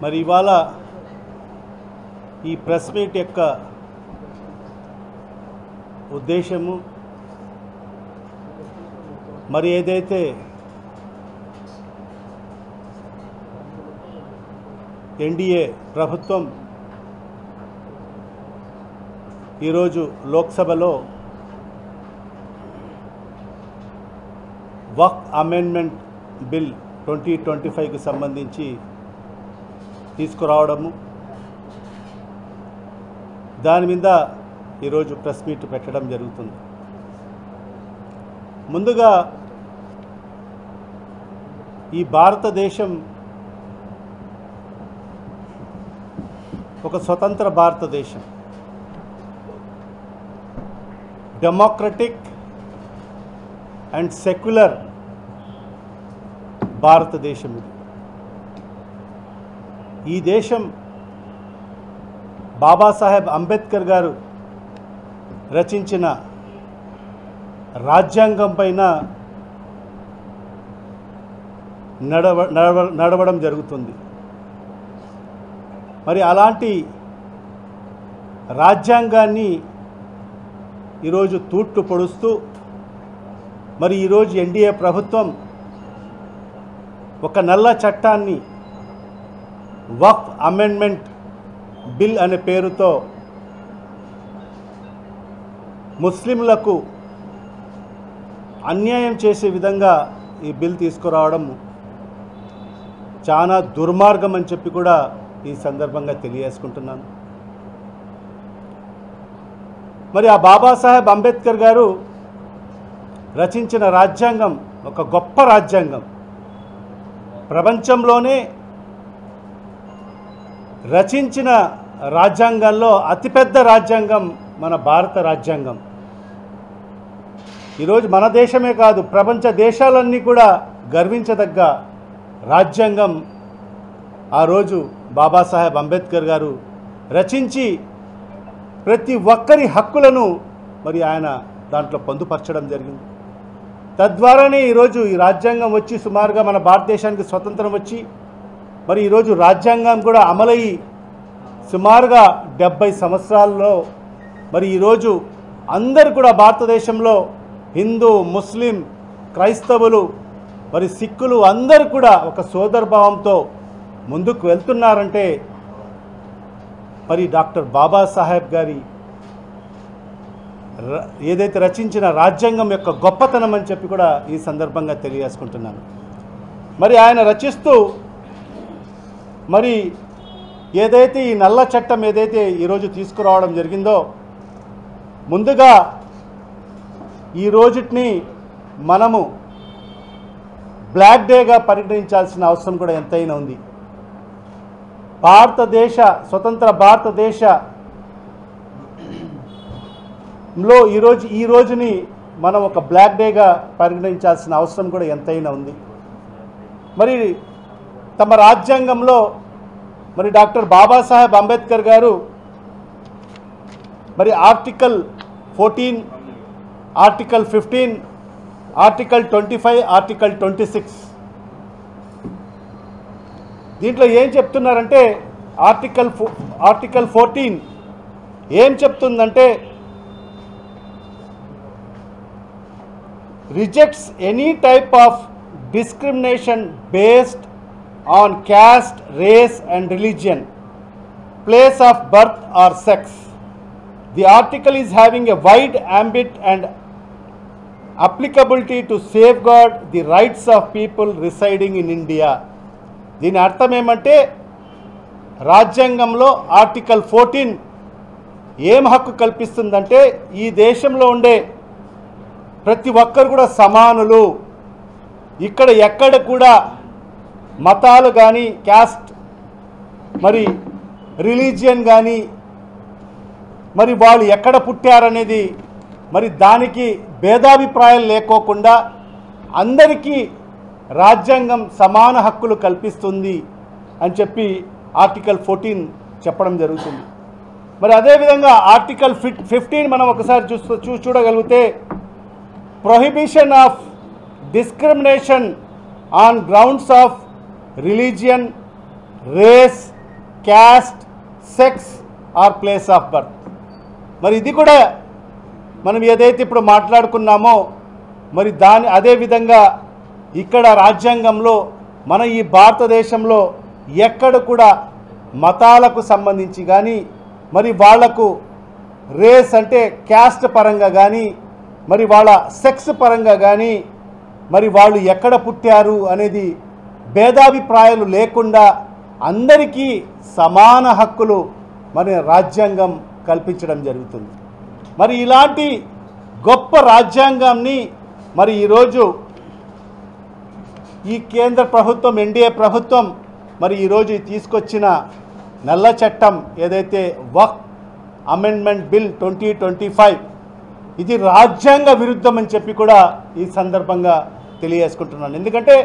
మరి ఇవాళ ఈ ప్రెస్ మీట్ యొక్క ఉద్దేశము మరి ఏదైతే ఎన్డీఏ ప్రభుత్వం ఈరోజు లోక్సభలో వక్ఫ్ అమెండ్మెంట్ బిల్ 2025కి సంబంధించి తీసుకురావడము, దాని మీద ఈరోజు ప్రెస్ మీట్ పెట్టడం జరుగుతుంది. ముందుగా ఈ భారతదేశం ఒక స్వతంత్ర భారతదేశం, డెమోక్రటిక్ అండ్ సెక్యులర్ భారతదేశం. ఈ దేశం బాబాసాహెబ్ అంబేద్కర్ గారు రచించిన రాజ్యాంగం పైన నడవడం జరుగుతుంది. మరి అలాంటి రాజ్యాంగాన్ని ఈరోజు తూట్లు పొడుస్తూ మరి ఈరోజు ఎన్డీఏ ప్రభుత్వం ఒక నల్ల చట్టాన్ని వక్ఫ్ అమెండ్మెంట్ బిల్ అనే పేరుతో ముస్లింలకు అన్యాయం చేసే విధంగా ఈ బిల్ తీసుకురావడం చాలా దుర్మార్గం అని చెప్పి కూడా ఈ సందర్భంగా తెలియజేసుకుంటున్నాను. మరి ఆ బాబాసాహెబ్ అంబేద్కర్ గారు రచించిన రాజ్యాంగం ఒక గొప్ప రాజ్యాంగం. ప్రపంచంలోనే రచించిన రాజ్యాంగాల్లో అతిపెద్ద రాజ్యాంగం మన భారత రాజ్యాంగం. ఈరోజు మన దేశమే కాదు, ప్రపంచ దేశాలన్నీ కూడా గర్వించదగ్గ రాజ్యాంగం ఆ రోజు బాబాసాహెబ్ అంబేద్కర్ గారు రచించి ప్రతి ఒక్కరి హక్కులను మరి ఆయన దాంట్లో పొందుపరచడం జరిగింది. తద్వారానే ఈరోజు ఈ రాజ్యాంగం వచ్చి సుమారుగా మన భారతదేశానికి స్వతంత్రం వచ్చి మరి ఈరోజు రాజ్యాంగం కూడా అమలయ్యి సుమారుగా 70 సంవత్సరాల్లో మరి ఈరోజు అందరూ కూడా భారతదేశంలో హిందూ, ముస్లిం, క్రైస్తవులు, మరి సిక్కులు అందరూ కూడా ఒక సోదరభావంతో ముందుకు వెళ్తున్నారంటే మరి డాక్టర్ బాబాసాహెబ్ గారి ఏదైతే రచించిన రాజ్యాంగం యొక్క గొప్పతనం అని చెప్పి కూడా ఈ సందర్భంగా తెలియజేసుకుంటున్నాను. మరి ఆయన రచిస్తూ మరి ఏదైతే ఈ నల్ల చట్టం ఏదైతే ఈరోజు తీసుకురావడం జరిగిందో, ముందుగా ఈ రోజుని మనము బ్లాక్ డేగా పరిగణించాల్సిన అవసరం కూడా ఎంతైనా ఉంది. స్వతంత్ర భారతదేశంలో ఈ రోజుని మనం ఒక బ్లాక్ డేగా పరిగణించాల్సిన అవసరం కూడా ఎంతైనా ఉంది. మరి తమ రాజ్యాంగంలో మరి డాక్టర్ బాబాసాహెబ్ అంబేద్కర్ గారు మరి ఆర్టికల్ 14, ఆర్టికల్ 15, ఆర్టికల్ 25, ఆర్టికల్ 26 దీంట్లో ఏం చెప్తున్నారంటే ఆర్టికల్ 14 ఏం చెప్తుందంటే, rejects any type of discrimination based on caste, race and religion, place of birth or sex. The article is having a wide ambit and applicability to safeguard the rights of people residing in India. దీని అర్థం ఏమంటే, రాజ్యాంగంలో article 14 ఏం హక్కు కల్పిస్తుందంటే, ఈ దేశంలో ఉండే ప్రతి ఒక్కరు కూడా సమానులు. ఇక్కడ ఎక్కడ కూడా మతాలు కానీ, క్యాస్ట్ మరి రిలీజియన్ కానీ, మరి వాళ్ళు ఎక్కడ పుట్టారనేది మరి దానికి భేదాభిప్రాయాలు లేకోకుండా అందరికీ రాజ్యాంగం సమాన హక్కులు కల్పిస్తుంది అని చెప్పి ఆర్టికల్ 14 చెప్పడం జరుగుతుంది. మరి అదేవిధంగా ఆర్టికల్ 15 మనం ఒకసారి చూడగలిగితే, prohibition of discrimination on grounds of religion, race caste, sex or place of birth. మరి ఇది కూడా మనం ఏదైతే ఇప్పుడు మాట్లాడుకున్నామో మరి అదే విధంగా ఇక్కడ రాజ్యాంగంలో మన ఈ భారతదేశంలో ఎక్కడ కూడా మతాలకు సంబంధించి కానీ మరి వాళ్లకు రేస్ అంటే క్యాస్ట్ పరంగా కానీ మరి వాళ్ళ సెక్స్ పరంగా కానీ మరి వాళ్ళు ఎక్కడ పుట్టారు అనేది భేదాభిప్రాయాలు లేకుండా అందరికీ సమాన హక్కులు మరి రాజ్యాంగం కల్పించడం జరుగుతుంది. మరి ఇలాంటి గొప్ప రాజ్యాంగాన్ని మరి ఈరోజు ఈ కేంద్ర ప్రభుత్వం ఎన్డీఏ ప్రభుత్వం మరి ఈరోజు తీసుకొచ్చిన నల్ల చట్టం ఏదైతే వక్ఫ్ అమెండ్మెంట్ బిల్ 2025 ఇది రాజ్యాంగ విరుద్ధం అని చెప్పి కూడా ఈ సందర్భంగా తెలియజేసుకుంటున్నాను. ఎందుకంటే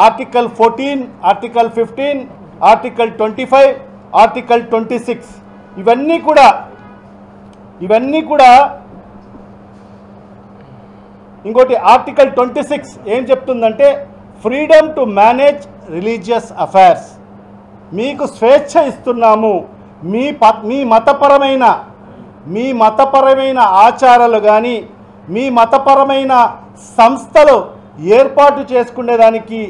ఆర్టికల్ 14, ఆర్టికల్ 15, ఆర్టికల్ 25, ఆర్టికల్ 26 ఇవన్నీ కూడా ఇంకోటి ఆర్టికల్ 26 ఏం చెప్తుందంటే freedom to manage religious affairs. మీకు స్వేచ్ఛ ఇస్తున్నాము, మీ మతపరమైన ఆచారాలు కానీ మీ మతపరమైన సంస్థలు ఏర్పాటు చేసుకునేదానికి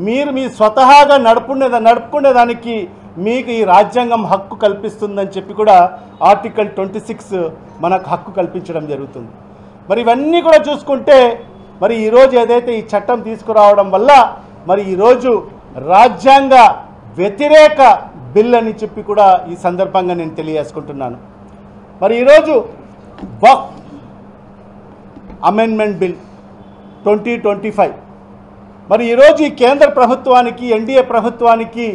మీరు మీ స్వతహాగా నడుపుకునేదానికి మీకు ఈ రాజ్యాంగం హక్కు కల్పిస్తుందని చెప్పి కూడా ఆర్టికల్ 26 మనకు హక్కు కల్పించడం జరుగుతుంది. మరి ఇవన్నీ కూడా చూసుకుంటే మరి ఈరోజు ఏదైతే ఈ చట్టం తీసుకురావడం వల్ల మరి ఈరోజు రాజ్యాంగ వ్యతిరేక బిల్ అని చెప్పి కూడా ఈ సందర్భంగా నేను తెలియజేసుకుంటున్నాను. మరి ఈరోజు వక్ఫ్ అమెండ్మెంట్ బిల్ 2025 మరి ఈరోజు ఈ కేంద్ర ప్రభుత్వానికి ఎన్డీఏ ప్రభుత్వానికి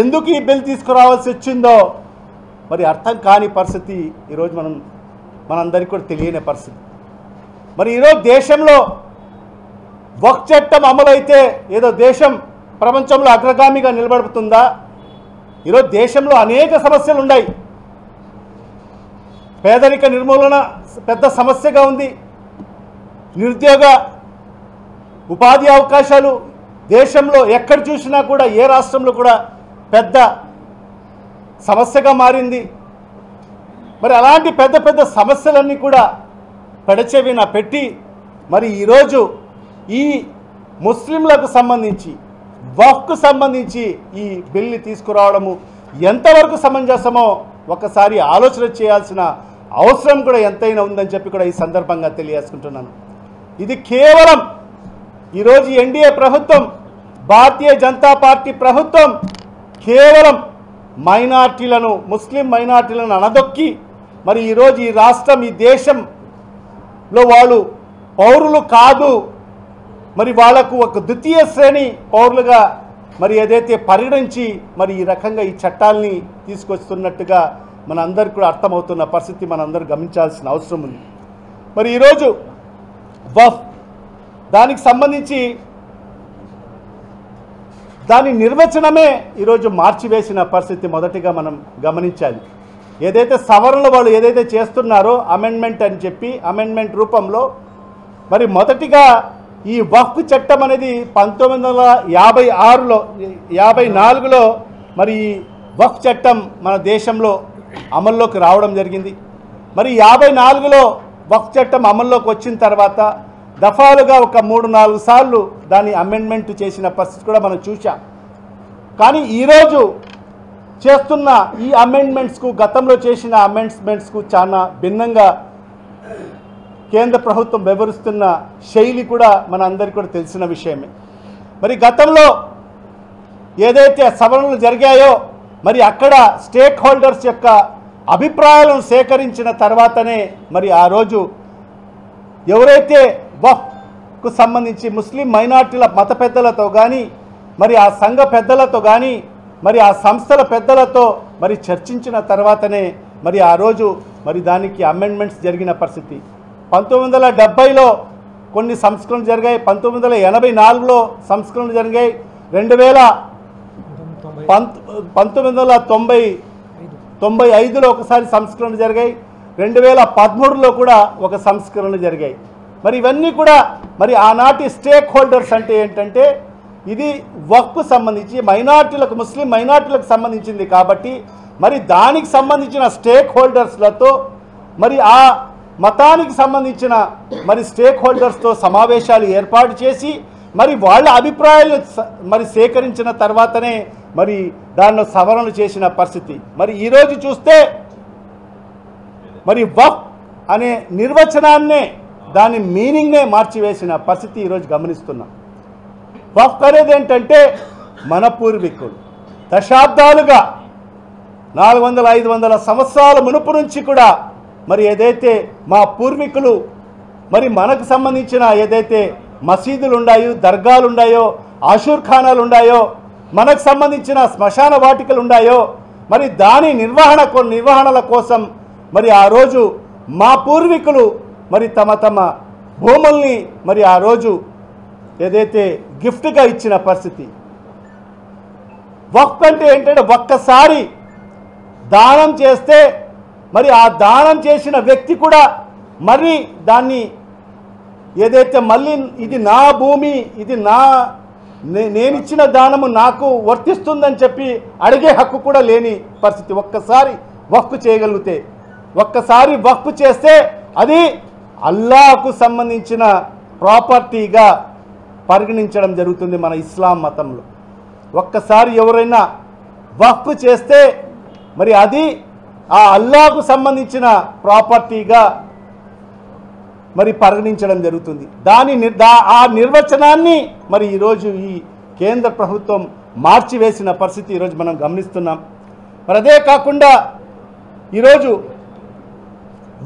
ఎందుకు ఈ బిల్ తీసుకురావాల్సి వచ్చిందో మరి అర్థం కాని పరిస్థితి ఈరోజు మనందరికీ కూడా తెలియని పరిస్థితి. మరి ఈరోజు దేశంలో వక్ఫ్ చట్టం అమలైతే ఏదో దేశం ప్రపంచంలో అగ్రగామిగా నిలబడుతుందా? ఈరోజు దేశంలో అనేక సమస్యలు ఉన్నాయి. పేదరిక నిర్మూలన పెద్ద సమస్యగా ఉంది. నిరుద్యోగ ఉపాధి అవకాశాలు దేశంలో ఎక్కడ చూసినా కూడా ఏ రాష్ట్రంలో కూడా పెద్ద సమస్యగా మారింది. మరి అలాంటి పెద్ద సమస్యలన్నీ కూడా పెడచెవిన పెట్టి మరి ఈరోజు ఈ ముస్లింలకు సంబంధించి వక్ఫ్కు సంబంధించి ఈ బిల్ని తీసుకురావడము ఎంతవరకు సమంజసమో ఒకసారి ఆలోచన చేయాల్సిన అవసరం కూడా ఎంతైనా ఉందని చెప్పి కూడా ఈ సందర్భంగా తెలియజేసుకుంటున్నాను. ఇది కేవలం ఈరోజు ఎన్డీఏ ప్రభుత్వం, భారతీయ జనతా పార్టీ ప్రభుత్వం కేవలం ముస్లిం మైనార్టీలను అనదొక్కి మరి ఈరోజు ఈ రాష్ట్రం, ఈ దేశంలో వాళ్ళు పౌరులు కాదు, మరి వాళ్లకు ఒక ద్వితీయ శ్రేణి పౌరులుగా మరి ఏదైతే పరిగణించి మరి ఈ రకంగా ఈ చట్టాలని తీసుకొస్తున్నట్టుగా మనందరికీ కూడా అర్థమవుతున్న పరిస్థితి మనందరూ గమనించాల్సిన అవసరం ఉంది. మరి ఈరోజు వక్ఫ్ దానికి సంబంధించి దాని నిర్వచనమే ఈరోజు మార్చివేసిన పరిస్థితి మొదటిగా మనం గమనించాలి. ఏదైతే సవరణలు వాళ్ళు ఏదైతే చేస్తున్నారో అమెండ్మెంట్ అని చెప్పి అమెండ్మెంట్ రూపంలో మరి మొదటిగా ఈ వక్ఫ్ చట్టం అనేది 1954లో మరి ఈ వక్ఫ్ చట్టం మన దేశంలో అమల్లోకి రావడం జరిగింది. మరి 54లో వక్ఫ్ చట్టం అమల్లోకి వచ్చిన తర్వాత దఫాలుగా ఒక 3-4 సార్లు దాన్ని అమెండ్మెంట్ చేసిన పరిస్థితి కూడా మనం చూసాం. కానీ ఈరోజు చేస్తున్న ఈ అమెండ్మెంట్స్కు గతంలో చేసిన అమెండ్మెంట్స్కు చాలా భిన్నంగా కేంద్ర ప్రభుత్వం వ్యవహరిస్తున్న శైలి కూడా మన అందరికీ కూడా తెలిసిన విషయమే. మరి గతంలో ఏదైతే సవరణలు జరిగాయో మరి అక్కడ స్టేక్ హోల్డర్స్ యొక్క అభిప్రాయాలను సేకరించిన తర్వాతనే మరి ఆ రోజు ఎవరైతే వక్ఫ్కు సంబంధించి ముస్లిం మైనార్టీల మత పెద్దలతో కానీ మరి ఆ సంఘ పెద్దలతో కానీ మరి ఆ సంస్థల పెద్దలతో మరి చర్చించిన తర్వాతనే మరి ఆ రోజు మరి దానికి అమెండ్మెంట్స్ జరిగిన పరిస్థితి. 1970లో కొన్ని సంస్కరణలు జరిగాయి, 1984లో సంస్కరణలు జరిగాయి, 1995లో ఒకసారి సంస్కరణలు జరిగాయి, 2013లో కూడా ఒక సంస్కరణలు జరిగాయి. మరి ఇవన్నీ కూడా మరి ఆనాటి స్టేక్ హోల్డర్స్ అంటే ఏంటంటే ఇది వక్ఫ్ సంబంధించి మైనార్టీలకు, ముస్లిం మైనార్టీలకు సంబంధించింది కాబట్టి మరి దానికి సంబంధించిన స్టేక్ హోల్డర్స్లతో, మరి ఆ మతానికి సంబంధించిన మరి స్టేక్ హోల్డర్స్తో సమావేశాలు ఏర్పాటు చేసి మరి వాళ్ళ అభిప్రాయాలు మరి సేకరించిన తర్వాతనే మరి దానిలో సవరణలు చేసిన పరిస్థితి. మరి ఈరోజు చూస్తే మరి వక్ఫ్ అనే నిర్వచనాన్నే, దాని మీనింగ్నే మార్చివేసిన పరిస్థితి ఈరోజు గమనిస్తున్నాం. వక్ఫ్ అనేది ఏంటంటే మన పూర్వీకులు దశాబ్దాలుగా 400-500 సంవత్సరాల మునుపు నుంచి కూడా మరి ఏదైతే మా పూర్వీకులు మరి మనకు సంబంధించిన ఏదైతే మసీదులు ఉన్నాయో, దర్గాలు ఉన్నాయో, ఆషూర్ ఖానాలు ఉన్నాయో, మనకు సంబంధించిన శ్మశాన వాటికలు ఉన్నాయో, మరి దాని నిర్వహణల కోసం మరి ఆ రోజు మా పూర్వీకులు మరి తమ భూముల్ని మరి ఆ రోజు ఏదైతే గిఫ్ట్గా ఇచ్చిన పరిస్థితి. వక్ఫ్ అంటే ఏంటంటే ఒక్కసారి దానం చేస్తే మరి ఆ దానం చేసిన వ్యక్తి కూడా మరి దాన్ని ఏదైతే మళ్ళీ ఇది నా భూమి, ఇది నేనిచ్చిన దానము నాకు వర్తిస్తుందని చెప్పి అడిగే హక్కు కూడా లేని పరిస్థితి. ఒక్కసారి వక్ఫ్ చేయగలిగితే, ఒక్కసారి వక్ఫ్ చేస్తే అది అల్లాహకు సంబంధించిన ప్రాపర్టీగా పరిగణించడం జరుగుతుంది మన ఇస్లాం మతంలో. ఒక్కసారి ఎవరైనా వక్ఫ్ చేస్తే మరి అది ఆ అల్లాహకు సంబంధించిన ప్రాపర్టీగా మరి పరిగణించడం జరుగుతుంది. ఆ నిర్వచనాన్ని మరి ఈరోజు ఈ కేంద్ర ప్రభుత్వం మార్చివేసిన పరిస్థితి ఈరోజు మనం గమనిస్తున్నాం. మరి అదే కాకుండా ఈరోజు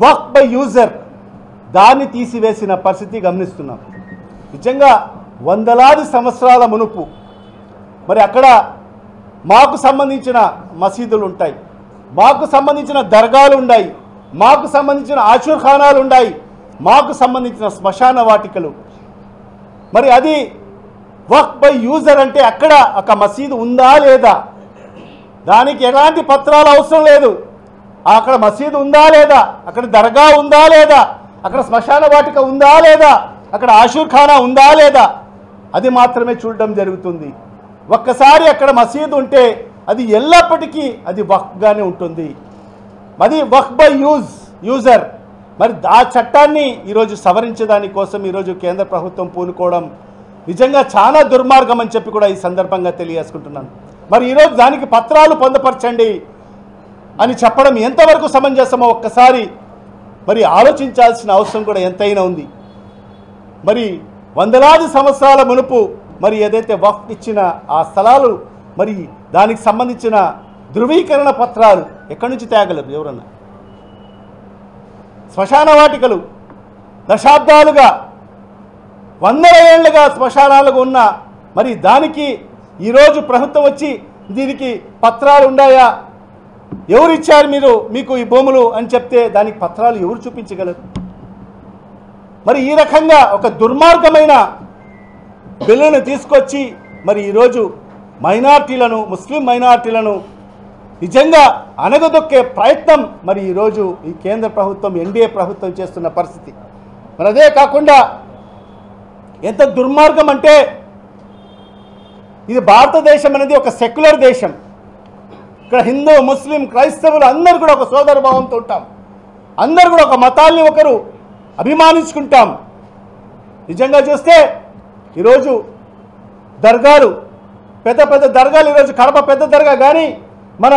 వక్ఫ్ బై యూజర్ దాన్ని తీసివేసిన పరిస్థితి గమనిస్తున్నాం. నిజంగా వందలాది సంవత్సరాల మునుపు మరి అక్కడ మాకు సంబంధించిన మసీదులు ఉంటాయి, మాకు సంబంధించిన దర్గాలు ఉన్నాయి, మాకు సంబంధించిన ఆషూర్ ఖానాలు ఉన్నాయి, మాకు సంబంధించిన శ్మశాన వాటికలు. మరి అది వక్ఫ్ బై యూజర్ అంటే అక్కడ ఒక మసీదు ఉందా లేదా, దానికి ఎలాంటి పత్రాలు అవసరం లేదు. అక్కడ మసీదు ఉందా లేదా, అక్కడ దర్గా ఉందా లేదా, అక్కడ శ్మశాన వాటిక ఉందా లేదా, అక్కడ ఆషూర్ ఖానా ఉందా లేదా, అది మాత్రమే చూడడం జరుగుతుంది. ఒక్కసారి అక్కడ మసీదు ఉంటే అది ఎల్లప్పటికీ అది వక్ఫ్గానే ఉంటుంది. అది వక్ఫ్ బై యూజర్. మరి ఆ చట్టాన్ని ఈరోజు సవరించడానికి కోసం ఈరోజు కేంద్ర ప్రభుత్వం పూనుకోవడం నిజంగా చాలా దుర్మార్గం అని చెప్పి కూడా ఈ సందర్భంగా తెలియజేసుకుంటున్నాను. మరి ఈరోజు దానికి పత్రాలు పొందపరచండి అని చెప్పడం ఎంతవరకు సమంజసమో ఒక్కసారి మరి ఆలోచించాల్సిన అవసరం కూడా ఎంతైనా ఉంది. మరి వందలాది సంవత్సరాల మునుపు మరి ఏదైతే వక్ఫ్ ఇచ్చిన ఆ స్థలాలు మరి దానికి సంబంధించిన ధృవీకరణ పత్రాలు ఎక్కడి నుంచి తేగలరు ఎవరన్నా? శ్మశాన వాటికలు దశాబ్దాలుగా, వందల ఏళ్లుగా శ్మశానాలుగా ఉన్న మరి దానికి ఈరోజు ప్రభుత్వం వచ్చి దీనికి పత్రాలు ఉన్నాయా, ఎవరు ఇచ్చారు మీకు ఈ భూములు అని చెప్తే దానికి పత్రాలు ఎవరు చూపించగలరు? మరి ఈ రకంగా ఒక దుర్మార్గమైన బిల్లును తీసుకొచ్చి మరి ఈరోజు మైనార్టీలను, ముస్లిం మైనార్టీలను నిజంగా అనగదొక్కే ప్రయత్నం మరి ఈరోజు ఈ కేంద్ర ప్రభుత్వం, ఎన్డీఏ ప్రభుత్వం చేస్తున్న పరిస్థితి. మరి అదే కాకుండా ఎంత దుర్మార్గం అంటే ఇది భారతదేశం అనేది ఒక సెక్యులర్ దేశం. ఇక్కడ హిందూ, ముస్లిం, క్రైస్తవులు అందరూ కూడా ఒక సోదర భావంతో ఉంటాం. అందరూ కూడా ఒక మతాల్ని ఒకరు అభిమానించుకుంటాం. నిజంగా చూస్తే ఈరోజు దర్గాలు, పెద్ద పెద్ద దర్గాలు, ఈరోజు కడప పెద్ద దర్గా కానీ మన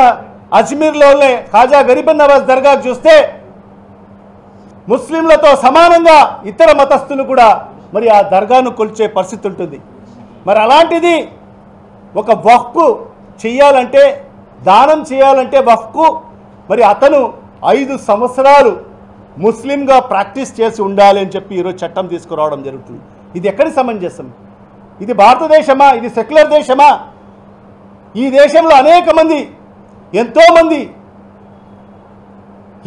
అజ్మీర్లోనే ఖాజా గరీబ్ నవాజ్ దర్గా చూస్తే ముస్లింలతో సమానంగా ఇతర మతస్థులు కూడా మరి ఆ దర్గాను కొలిచే పరిస్థితి ఉంటుంది. మరి అలాంటిది ఒక వక్ఫ్ చేయాలంటే, దానం చేయాలంటే వక్ఫ్ మరి అతను 5 సంవత్సరాలు ముస్లింగా ప్రాక్టీస్ చేసి ఉండాలి అని చెప్పి ఈరోజు చట్టం తీసుకురావడం జరుగుతుంది. ఇది ఎక్కడి సమంజసం? ఇది భారతదేశమా? ఇది సెక్యులర్ దేశమా? ఈ దేశంలో అనేక మంది,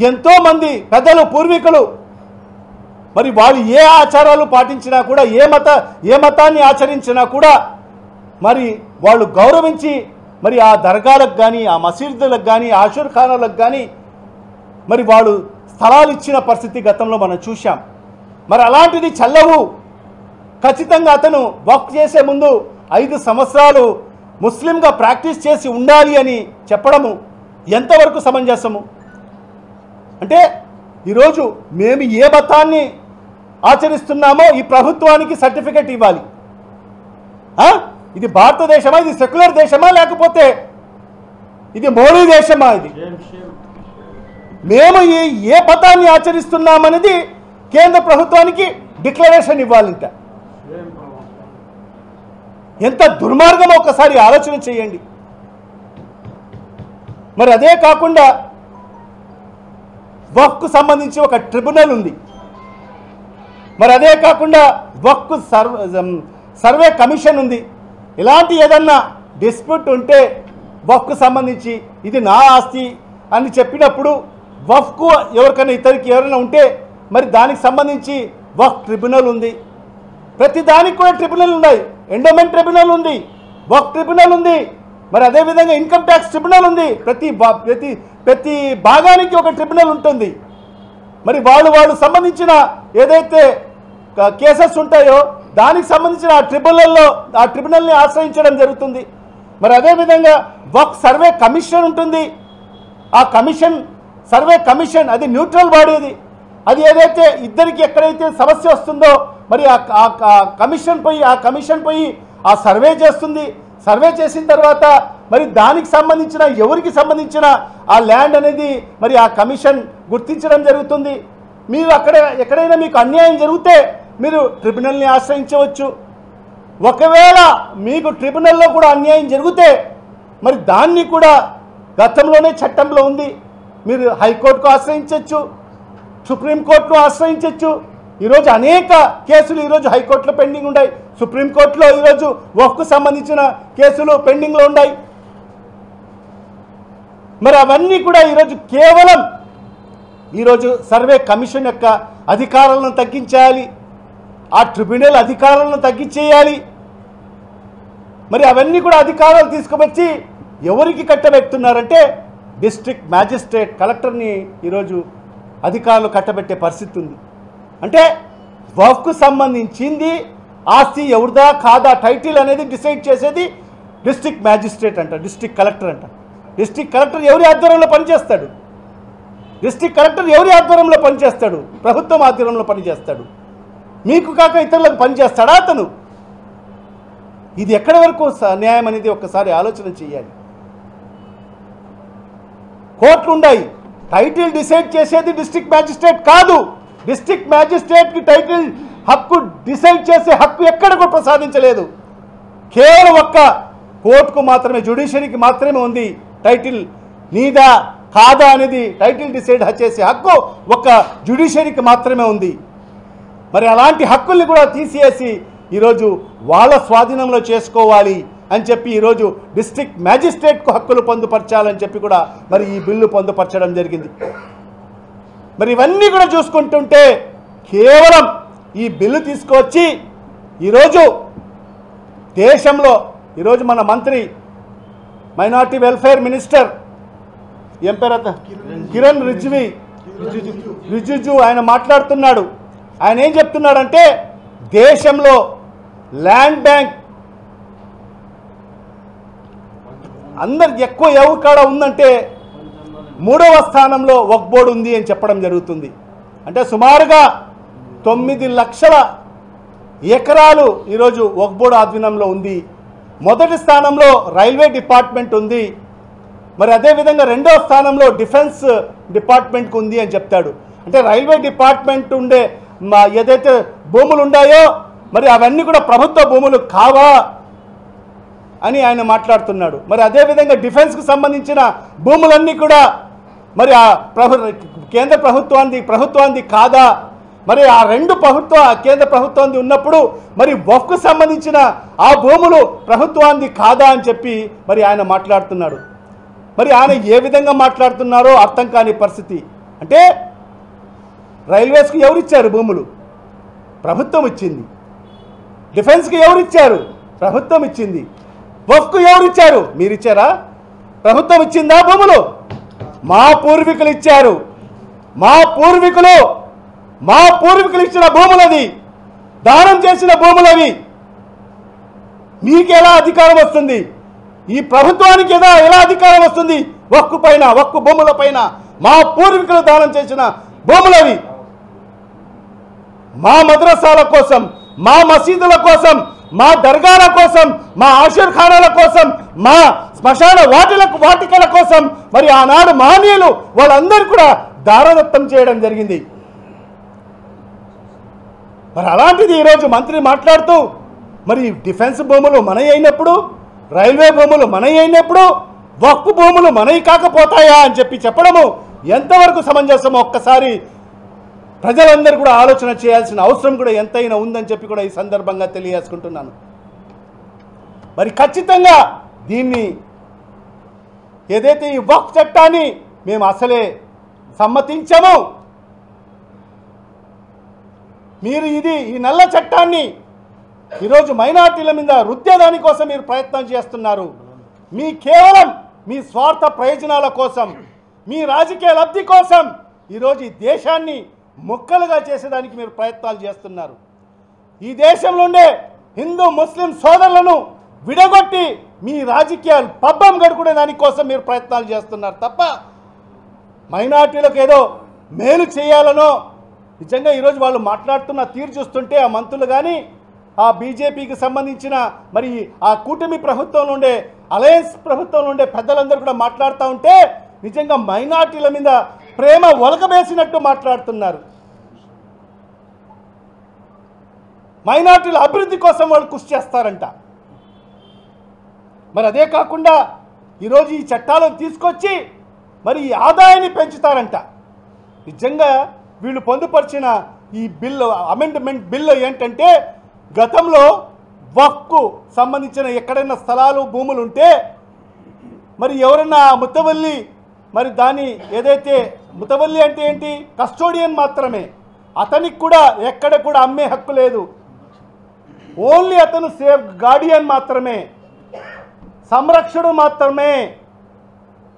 ఎంతోమంది పెద్దలు, పూర్వీకులు మరి వాళ్ళు ఏ ఆచారాలు పాటించినా కూడా, ఏ మతాన్ని ఆచరించినా కూడా మరి వాళ్ళు గౌరవించి మరి ఆ దర్గాలకు కానీ, ఆ మసీదులకు కానీ, ఆషూర్ ఖానాలకు కానీ మరి వాళ్ళు స్థలాలు ఇచ్చిన పరిస్థితి గతంలో మనం చూశాం. మరి అలాంటిది చల్లవు. ఖచ్చితంగా అతను వక్ఫ్ చేసే ముందు 5 సంవత్సరాలు ముస్లింగా ప్రాక్టీస్ చేసి ఉండాలి అని చెప్పడము ఎంతవరకు సమంజసము? అంటే ఈరోజు మేము ఏ మతాన్ని ఆచరిస్తున్నామో ఈ ప్రభుత్వానికి సర్టిఫికెట్ ఇవ్వాలి. ఇది భారతదేశమా, ఇది సెక్యులర్ దేశమా, లేకపోతే ఇది మోడీ దేశమా? ఇది మేము ఏ మతాన్ని ఆచరిస్తున్నామనేది కేంద్ర ప్రభుత్వానికి డిక్లరేషన్ ఇవ్వాలంట. ఎంత దుర్మార్గమో ఒకసారి ఆలోచన చేయండి. మరి అదే కాకుండా వక్ఫ్కు సంబంధించి ఒక ట్రిబ్యునల్ ఉంది. మరి అదే కాకుండా వక్ఫ్ సర్వే కమిషన్ ఉంది. ఇలాంటి ఏదన్నా డిస్ప్యూట్ ఉంటే వక్ఫ్కు సంబంధించి ఇది నా ఆస్తి అని చెప్పినప్పుడు వక్ఫ్కు ఎవరికైనా ఇతరికి ఎవరైనా ఉంటే మరి దానికి సంబంధించి వక్ఫ్ ట్రిబ్యునల్ ఉంది. ప్రతి దానికి కూడా ట్రిబ్యునల్ ఉన్నాయి. ఎండోమెంట్ ట్రిబ్యునల్ ఉంది, వక్ఫ్ ట్రిబ్యునల్ ఉంది, మరి అదేవిధంగా ఇన్కమ్ ట్యాక్స్ ట్రిబ్యునల్ ఉంది. ప్రతి భాగానికి ఒక ట్రిబ్యునల్ ఉంటుంది. మరి వాళ్ళు సంబంధించిన ఏదైతే కేసెస్ ఉంటాయో దానికి సంబంధించిన ఆ ట్రిబ్యునల్ని ఆశ్రయించడం జరుగుతుంది. మరి అదేవిధంగా వక్ఫ్ సర్వే కమిషన్ ఉంటుంది. ఆ సర్వే కమిషన్ అది న్యూట్రల్ బాడీ. అది ఏదైతే ఇద్దరికి ఎక్కడైతే సమస్య వస్తుందో మరి ఆ కమిషన్ పోయి ఆ సర్వే చేస్తుంది. సర్వే చేసిన తర్వాత మరి దానికి సంబంధించిన ఎవరికి సంబంధించిన ఆ ల్యాండ్ అనేది మరి ఆ కమిషన్ గుర్తించడం జరుగుతుంది. మీరు ఎక్కడైనా మీకు అన్యాయం జరిగితే మీరు ట్రిబ్యునల్ని ఆశ్రయించవచ్చు. ఒకవేళ మీకు ట్రిబ్యునల్లో కూడా అన్యాయం జరిగితే మరి దాన్ని కూడా గతంలోనే చట్టంలో ఉంది. మీరు హైకోర్టుకు ఆశ్రయించవచ్చు, సుప్రీంకోర్టును ఆశ్రయించవచ్చు. ఈరోజు అనేక కేసులు ఈరోజు హైకోర్టులో పెండింగ్ ఉన్నాయి. సుప్రీంకోర్టులో ఈరోజు వక్ఫ్కు సంబంధించిన కేసులు పెండింగ్లో ఉన్నాయి. మరి అవన్నీ కూడా కేవలం ఈరోజు సర్వే కమిషన్ యొక్క అధికారాలను తగ్గించాలి, ఆ ట్రిబ్యునల్ అధికారాలను తగ్గించేయాలి. మరి అవన్నీ కూడా అధికారాలు తీసుకువచ్చి ఎవరికి కట్టబెడుతున్నారంటే డిస్ట్రిక్ట్ మ్యాజిస్ట్రేట్ కలెక్టర్ని ఈరోజు అధికారులు కట్టబెట్టే పరిస్థితి ఉంది. అంటే వక్ఫ్కు సంబంధించింది ఆస్తి ఎవరిదా కాదా టైటిల్ అనేది డిసైడ్ చేసేది డిస్ట్రిక్ట్ మ్యాజిస్ట్రేట్ అంట, డిస్ట్రిక్ట్ కలెక్టర్ అంట. డిస్ట్రిక్ట్ కలెక్టర్ ఎవరి ఆధ్వర్యంలో పనిచేస్తాడు? డిస్ట్రిక్ట్ కలెక్టర్ ఎవరి ఆధ్వర్యంలో పనిచేస్తాడు? ప్రభుత్వం ఆధ్వర్యంలో పనిచేస్తాడు. మీకు కాక ఇతరులకు పనిచేస్తాడా అతను? ఇది ఎక్కడి వరకు న్యాయం అనేది ఒక్కసారి ఆలోచన చేయాలి. కోర్టులు ఉన్నాయి, టైటిల్ డిసైడ్ చేసేది డిస్ట్రిక్ట్ మ్యాజిస్ట్రేట్ కాదు. డిస్ట్రిక్ట్ మ్యాజిస్ట్రేట్కి టైటిల్ హక్కు డిసైడ్ చేసే హక్కు ఎక్కడ కూడా ప్రసాదించలేదు. కేవలం ఒక్క కోర్టుకు మాత్రమే, జ్యుడిషియరీకి మాత్రమే ఉంది టైటిల్ నీదా కాదా అనేది టైటిల్ డిసైడ్ చేసే హక్కు ఒక్క జ్యుడిషియరీకి మాత్రమే ఉంది. మరి అలాంటి హక్కుల్ని కూడా తీసేసి ఈరోజు వాళ్ళ స్వాధీనంలో చేసుకోవాలి అని చెప్పి ఈరోజు డిస్ట్రిక్ట్ మ్యాజిస్ట్రేట్కు హక్కులు పొందుపరచాలని చెప్పి కూడా మరి ఈ బిల్లు పొందుపరచడం జరిగింది. మరి ఇవన్నీ కూడా చూసుకుంటుంటే కేవలం ఈ బిల్లు తీసుకొచ్చి ఈరోజు దేశంలో ఈరోజు మన మంత్రి మైనారిటీ వెల్ఫేర్ మినిస్టర్ ఏం పేరు కిరణ్ రిజిజు ఆయన మాట్లాడుతున్నాడు. ఆయన ఏం చెప్తున్నాడంటే దేశంలో ల్యాండ్ బ్యాంక్ అందరికి ఎక్కువ ఎవరి కాడ ఉందంటే 3వ స్థానంలో వక్ఫ్ బోర్డు ఉంది అని చెప్పడం జరుగుతుంది. అంటే సుమారుగా 9 లక్షల ఎకరాలు ఈరోజు వక్ఫ్ బోర్డు ఆధీనంలో ఉంది. మొదటి స్థానంలో రైల్వే డిపార్ట్మెంట్ ఉంది. మరి అదేవిధంగా 2వ స్థానంలో డిఫెన్స్ డిపార్ట్మెంట్కి ఉంది అని చెప్తాడు. అంటే రైల్వే డిపార్ట్మెంట్ ఉండే ఏదైతే భూములు ఉన్నాయో మరి అవన్నీ కూడా ప్రభుత్వ భూములు కావా అని ఆయన మాట్లాడుతున్నాడు. మరి అదేవిధంగా డిఫెన్స్కి సంబంధించిన భూములన్నీ కూడా మరి ఆ కేంద్ర ప్రభుత్వాన్ని కాదా? మరి ఆ 2 కేంద్ర ప్రభుత్వాన్ని ఉన్నప్పుడు మరి వక్ఫ్కు సంబంధించిన ఆ భూములు ప్రభుత్వాన్ని కాదా అని చెప్పి మరి ఆయన మాట్లాడుతున్నాడు. మరి ఆయన ఏ విధంగా మాట్లాడుతున్నారో అర్థం కాని పరిస్థితి. అంటే రైల్వేస్కి ఎవరిచ్చారు భూములు? ప్రభుత్వం ఇచ్చింది. డిఫెన్స్కి ఎవరిచ్చారు? ప్రభుత్వం ఇచ్చింది. వక్ఫ్కు ఎవరిచ్చారు? మీరిచ్చారా? ప్రభుత్వం ఇచ్చిందా భూములు? మా పూర్వీకులు ఇచ్చారు. మా పూర్వీకులు ఇచ్చిన భూములది, దానం చేసిన భూములవి. మీకు ఎలా అధికారం వస్తుంది? ఈ ప్రభుత్వానికి ఎలా అధికారం వస్తుంది? వక్కు పైన, వక్కు భూముల పైన, మా పూర్వీకులు దానం చేసిన భూములవి. మా మద్రసాల కోసం, మా మసీదుల కోసం, మా దర్గాల కోసం, మా ఆషర్ఖానాల కోసం, మా శ్మశాన వాటికల కోసం మరి ఆనాడు మహనీయులు వాళ్ళందరూ కూడా దారదత్తం చేయడం జరిగింది. మరి అలాంటిది ఈరోజు మంత్రి మాట్లాడుతూ మరి డిఫెన్స్ భూములు మనవి అయినప్పుడు, రైల్వే భూములు మనవి అయినప్పుడు వక్ఫ్ భూములు మనవి కాకపోతాయా అని చెప్పడము ఎంతవరకు సమంజసమో ఒక్కసారి ప్రజలందరూ కూడా ఆలోచన చేయాల్సిన అవసరం కూడా ఎంతైనా ఉందని చెప్పి కూడా ఈ సందర్భంగా తెలియజేసుకుంటున్నాను. మరి ఖచ్చితంగా దీన్ని ఏదైతే ఈ వక్ఫ్ చట్టాన్ని మేము అసలే సమ్మతించము, మీరు ఈ నల్ల చట్టాన్ని ఈరోజు మైనార్టీల మీద రుద్దేదాని కోసం మీరు ప్రయత్నం చేస్తున్నారు. కేవలం మీ స్వార్థ ప్రయోజనాల కోసం, మీ రాజకీయ లబ్ధి కోసం ఈరోజు ఈ దేశాన్ని ముక్కలుగా చేసేదానికి మీరు ప్రయత్నాలు చేస్తున్నారు. ఈ దేశంలో ఉండే హిందూ ముస్లిం సోదరులను విడగొట్టి మీ రాజకీయాలు పబ్బం గడుకునే దానికోసం మీరు ప్రయత్నాలు చేస్తున్నారు తప్ప మైనార్టీలకు ఏదో మేలు చేయాలనో, నిజంగా ఈరోజు వాళ్ళు మాట్లాడుతున్న తీరు చూస్తుంటే ఆ మంత్రులు కానీ, ఆ బీజేపీకి సంబంధించిన మరి ఆ కూటమి ప్రభుత్వంలో ఉండే, అలయన్స్ ప్రభుత్వంలో ఉండే పెద్దలందరూ కూడా మాట్లాడుతూ ఉంటే నిజంగా మైనార్టీల మీద ప్రేమ ఒలకబేసినట్టు మాట్లాడుతున్నారు. మైనార్టీల అభివృద్ధి కోసం వాళ్ళు కృషి చేస్తారంట. మరి అదే కాకుండా ఈరోజు ఈ చట్టాలను తీసుకొచ్చి మరి ఈ ఆదాయాన్ని పెంచుతారంట. నిజంగా వీళ్ళు పొందుపరిచిన ఈ బిల్లు, అమెండ్మెంట్ బిల్లు ఏంటంటే, గతంలో వక్ఫ్కు సంబంధించిన ఎక్కడైనా స్థలాలు భూములు ఉంటే మరి ఎవరైనా ముతవల్లి, మరి దాని ఏదైతే ముతవల్లి అంటే ఏంటి, కస్టోడియన్ మాత్రమే, అతనికి కూడా ఎక్కడ కూడా అమ్మే హక్కు లేదు. ఓన్లీ అతను సేఫ్ గార్డియన్ మాత్రమే, సంరక్షణ మాత్రమే.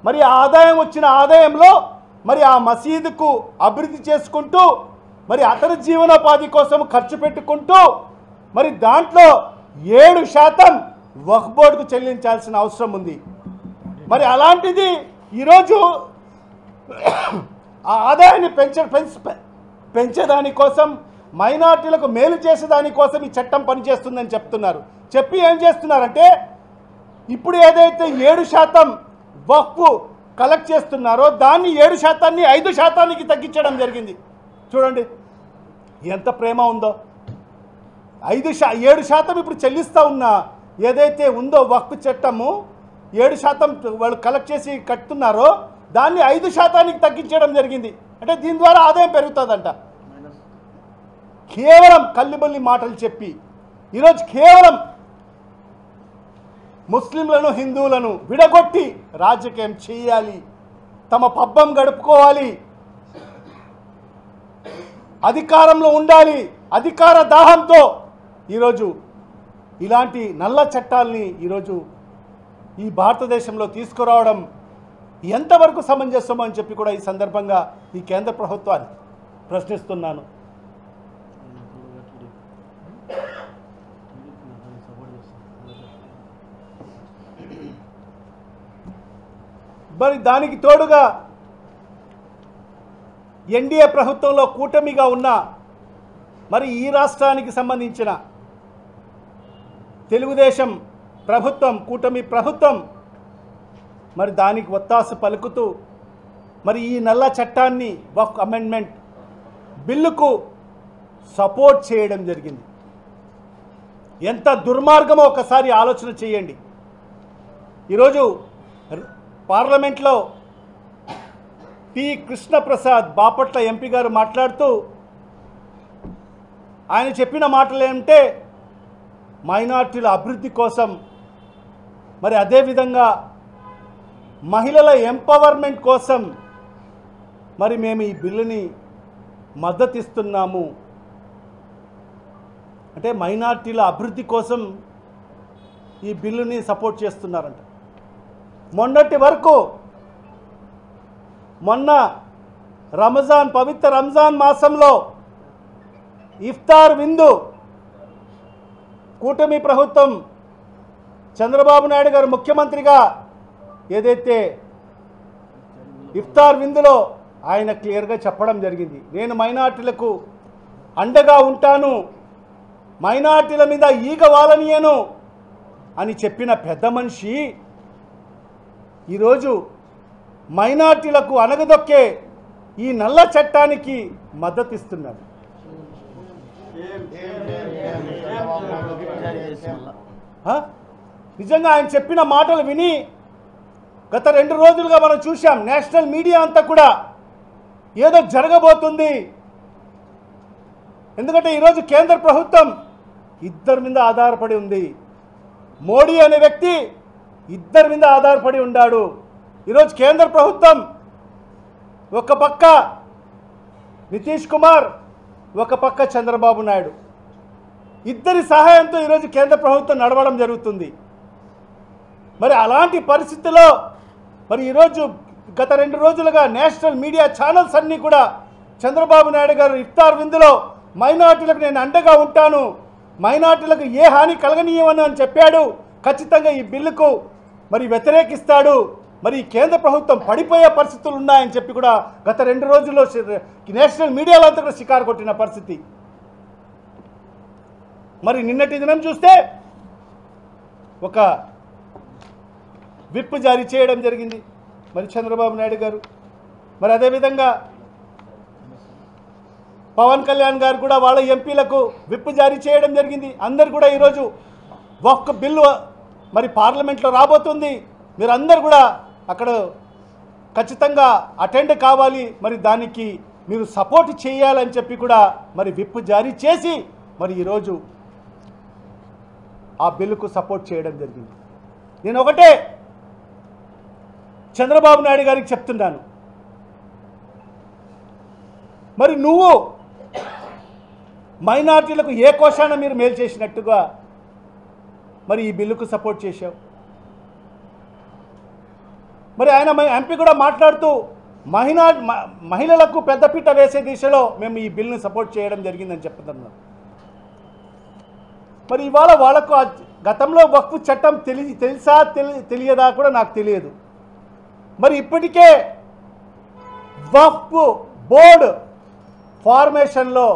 మరి ఆదాయం వచ్చిన ఆదాయంలో మరి ఆ మసీదుకు అభివృద్ధి చేసుకుంటూ మరి అతని జీవనోపాధి కోసం ఖర్చు పెట్టుకుంటూ మరి దాంట్లో 7% వక్ఫ్ బోర్డుకు చెల్లించాల్సిన అవసరం ఉంది. మరి అలాంటిది ఈరోజు ఆ ఆదాయాన్ని పెంచేదానికోసం, మైనార్టీలకు మేలు చేసేదానికోసం ఈ చట్టం పనిచేస్తుందని చెప్తున్నారు. చెప్పి ఏం చేస్తున్నారంటే, ఇప్పుడు ఏదైతే 7% వక్ఫ్ కలెక్ట్ చేస్తున్నారో దాన్ని 7%ని 5%కి తగ్గించడం జరిగింది. చూడండి ఎంత ప్రేమ ఉందో. 7% ఇప్పుడు చెల్లిస్తూ ఉన్న ఏదైతే ఉందో వక్ఫ్ చట్టము, 7% వాళ్ళు కలెక్ట్ చేసి కట్టుతున్నారో దాన్ని 5%కి తగ్గించడం జరిగింది. అంటే దీని ద్వారా ఆదాయం పెరుగుతుందంట. కేవలం కల్లిబల్లి మాటలు చెప్పి ఈరోజు కేవలం ముస్లింలను, హిందువులను విడగొట్టి రాజకీయం చేయాలి, తమ పబ్బం గడుపుకోవాలి, అధికారంలో ఉండాలి, అధికార దాహంతో ఈరోజు ఇలాంటి నల్ల చట్టాలని ఈరోజు ఈ భారతదేశంలో తీసుకురావడం ఎంతవరకు సమంజసమో అని చెప్పి కూడా ఈ సందర్భంగా ఈ కేంద్ర ప్రభుత్వాన్ని ప్రశ్నిస్తున్నాను. మరి దానికి తోడుగా ఎన్డీఏ ప్రభుత్వంలో కూటమిగా ఉన్న మరి ఈ రాష్ట్రానికి సంబంధించిన తెలుగుదేశం ప్రభుత్వం, కూటమి ప్రభుత్వం మరి దానికి ఒత్తాసు పలుకుతూ మరి ఈ నల్ల చట్టాన్ని, వక్ఫ్ అమెండ్మెంట్ బిల్లుకు సపోర్ట్ చేయడం జరిగింది. ఎంత దుర్మార్గమో ఒకసారి ఆలోచన చేయండి. ఈరోజు పార్లమెంట్లో పి కృష్ణప్రసాద్ బాపట్ల ఎంపీ గారు మాట్లాడుతూ ఆయన చెప్పిన మాటలు ఏమంటే, మైనార్టీల అభివృద్ధి కోసం మరి అదేవిధంగా మహిళల ఎంపవర్మెంట్ కోసం మరి మేము ఈ బిల్లుని మద్దతిస్తున్నాము. అంటే మైనార్టీల అభివృద్ధి కోసం ఈ బిల్లుని సపోర్ట్ చేస్తున్నారంట. మొన్నటి వరకు మొన్న రంజాన్, పవిత్ర రంజాన్ మాసంలో ఇఫ్తార్ విందు కూటమి ప్రభుత్వం చంద్రబాబు నాయుడు గారు ముఖ్యమంత్రిగా ఏదైతే ఇఫ్తార్ విందులో ఆయన క్లియర్గా చెప్పడం జరిగింది, నేను మైనార్టీలకు అండగా ఉంటాను, మైనార్టీల మీద ఈగ వాలనీయను అని చెప్పిన పెద్ద మనిషి ఈరోజు మైనార్టీలకు అనగదొక్కే ఈ నల్ల చట్టానికి మద్దతు ఇస్తున్నాడు. నిజంగా ఆయన చెప్పిన మాటలు విని గత 2 రోజులుగా మనం చూసాం, నేషనల్ మీడియా అంతా కూడా ఏదో జరగబోతుంది. ఎందుకంటే ఈరోజు కేంద్ర ప్రభుత్వం ఇద్దరి మీద ఆధారపడి ఉంది. మోడీ అనే వ్యక్తి ఇద్దరి మీద ఆధారపడి ఉన్నాడు. ఈరోజు కేంద్ర ప్రభుత్వం ఒక పక్క నితీష్ కుమార్, ఒక పక్క చంద్రబాబు నాయుడు, ఇద్దరి సహాయంతో ఈరోజు కేంద్ర ప్రభుత్వం నడవడం జరుగుతుంది. మరి అలాంటి పరిస్థితుల్లో మరి ఈరోజు గత 2 రోజులుగా నేషనల్ మీడియా ఛానల్స్ అన్నీ కూడా చంద్రబాబు నాయుడు గారు ఇఫ్తార్ విందులో మైనార్టీలకు నేను అండగా ఉంటాను, మైనార్టీలకు ఏ హాని కలగనీయమని అని చెప్పాడు. ఖచ్చితంగా ఈ బిల్లుకు మరి వ్యతిరేకిస్తాడు, మరి కేంద్ర ప్రభుత్వం పడిపోయే పరిస్థితులు ఉన్నాయని చెప్పి కూడా గత 2 రోజుల్లో నేషనల్ మీడియాలో అంతా కూడా షికారు కొట్టిన పరిస్థితి. మరి నిన్నటి దినం చూస్తే ఒక విప్ జారీ చేయడం జరిగింది మరి చంద్రబాబు నాయుడు గారు. మరి అదేవిధంగా పవన్ కళ్యాణ్ గారు కూడా వాళ్ళ ఎంపీలకు విప్ జారీ చేయడం జరిగింది. అందరు కూడా ఈరోజు వక్ఫ్ బిల్లు మరి పార్లమెంట్లో రాబోతుంది, మీరు అందరు కూడా అక్కడ ఖచ్చితంగా అటెండ్ కావాలి, మరి దానికి మీరు సపోర్ట్ చేయాలని చెప్పి కూడా మరి విప్ జారీ చేసి మరి ఈరోజు ఆ బిల్లుకు సపోర్ట్ చేయడం జరిగింది. నేను ఒకటే చంద్రబాబు నాయుడు గారికి చెప్తున్నాను, మరి నువ్వు మైనార్టీలకు ఏ కోశాన మీరు మేలు చేసినట్టుగా మరి ఈ బిల్లుకు సపోర్ట్ చేశావు. మరి ఆయన ఎంపీ కూడా మాట్లాడుతూ మహిళలకు పెద్దపీట వేసే దిశలో మేము ఈ బిల్లును సపోర్ట్ చేయడం జరిగిందని చెప్తున్నారు. మరి ఇవాళ వాళ్ళకు గతంలో వక్ఫ్ చట్టం తెలుసా తెలియదా కూడా నాకు తెలియదు. మరి ఇప్పటికే వక్ఫ్ బోర్డు ఫార్మేషన్లో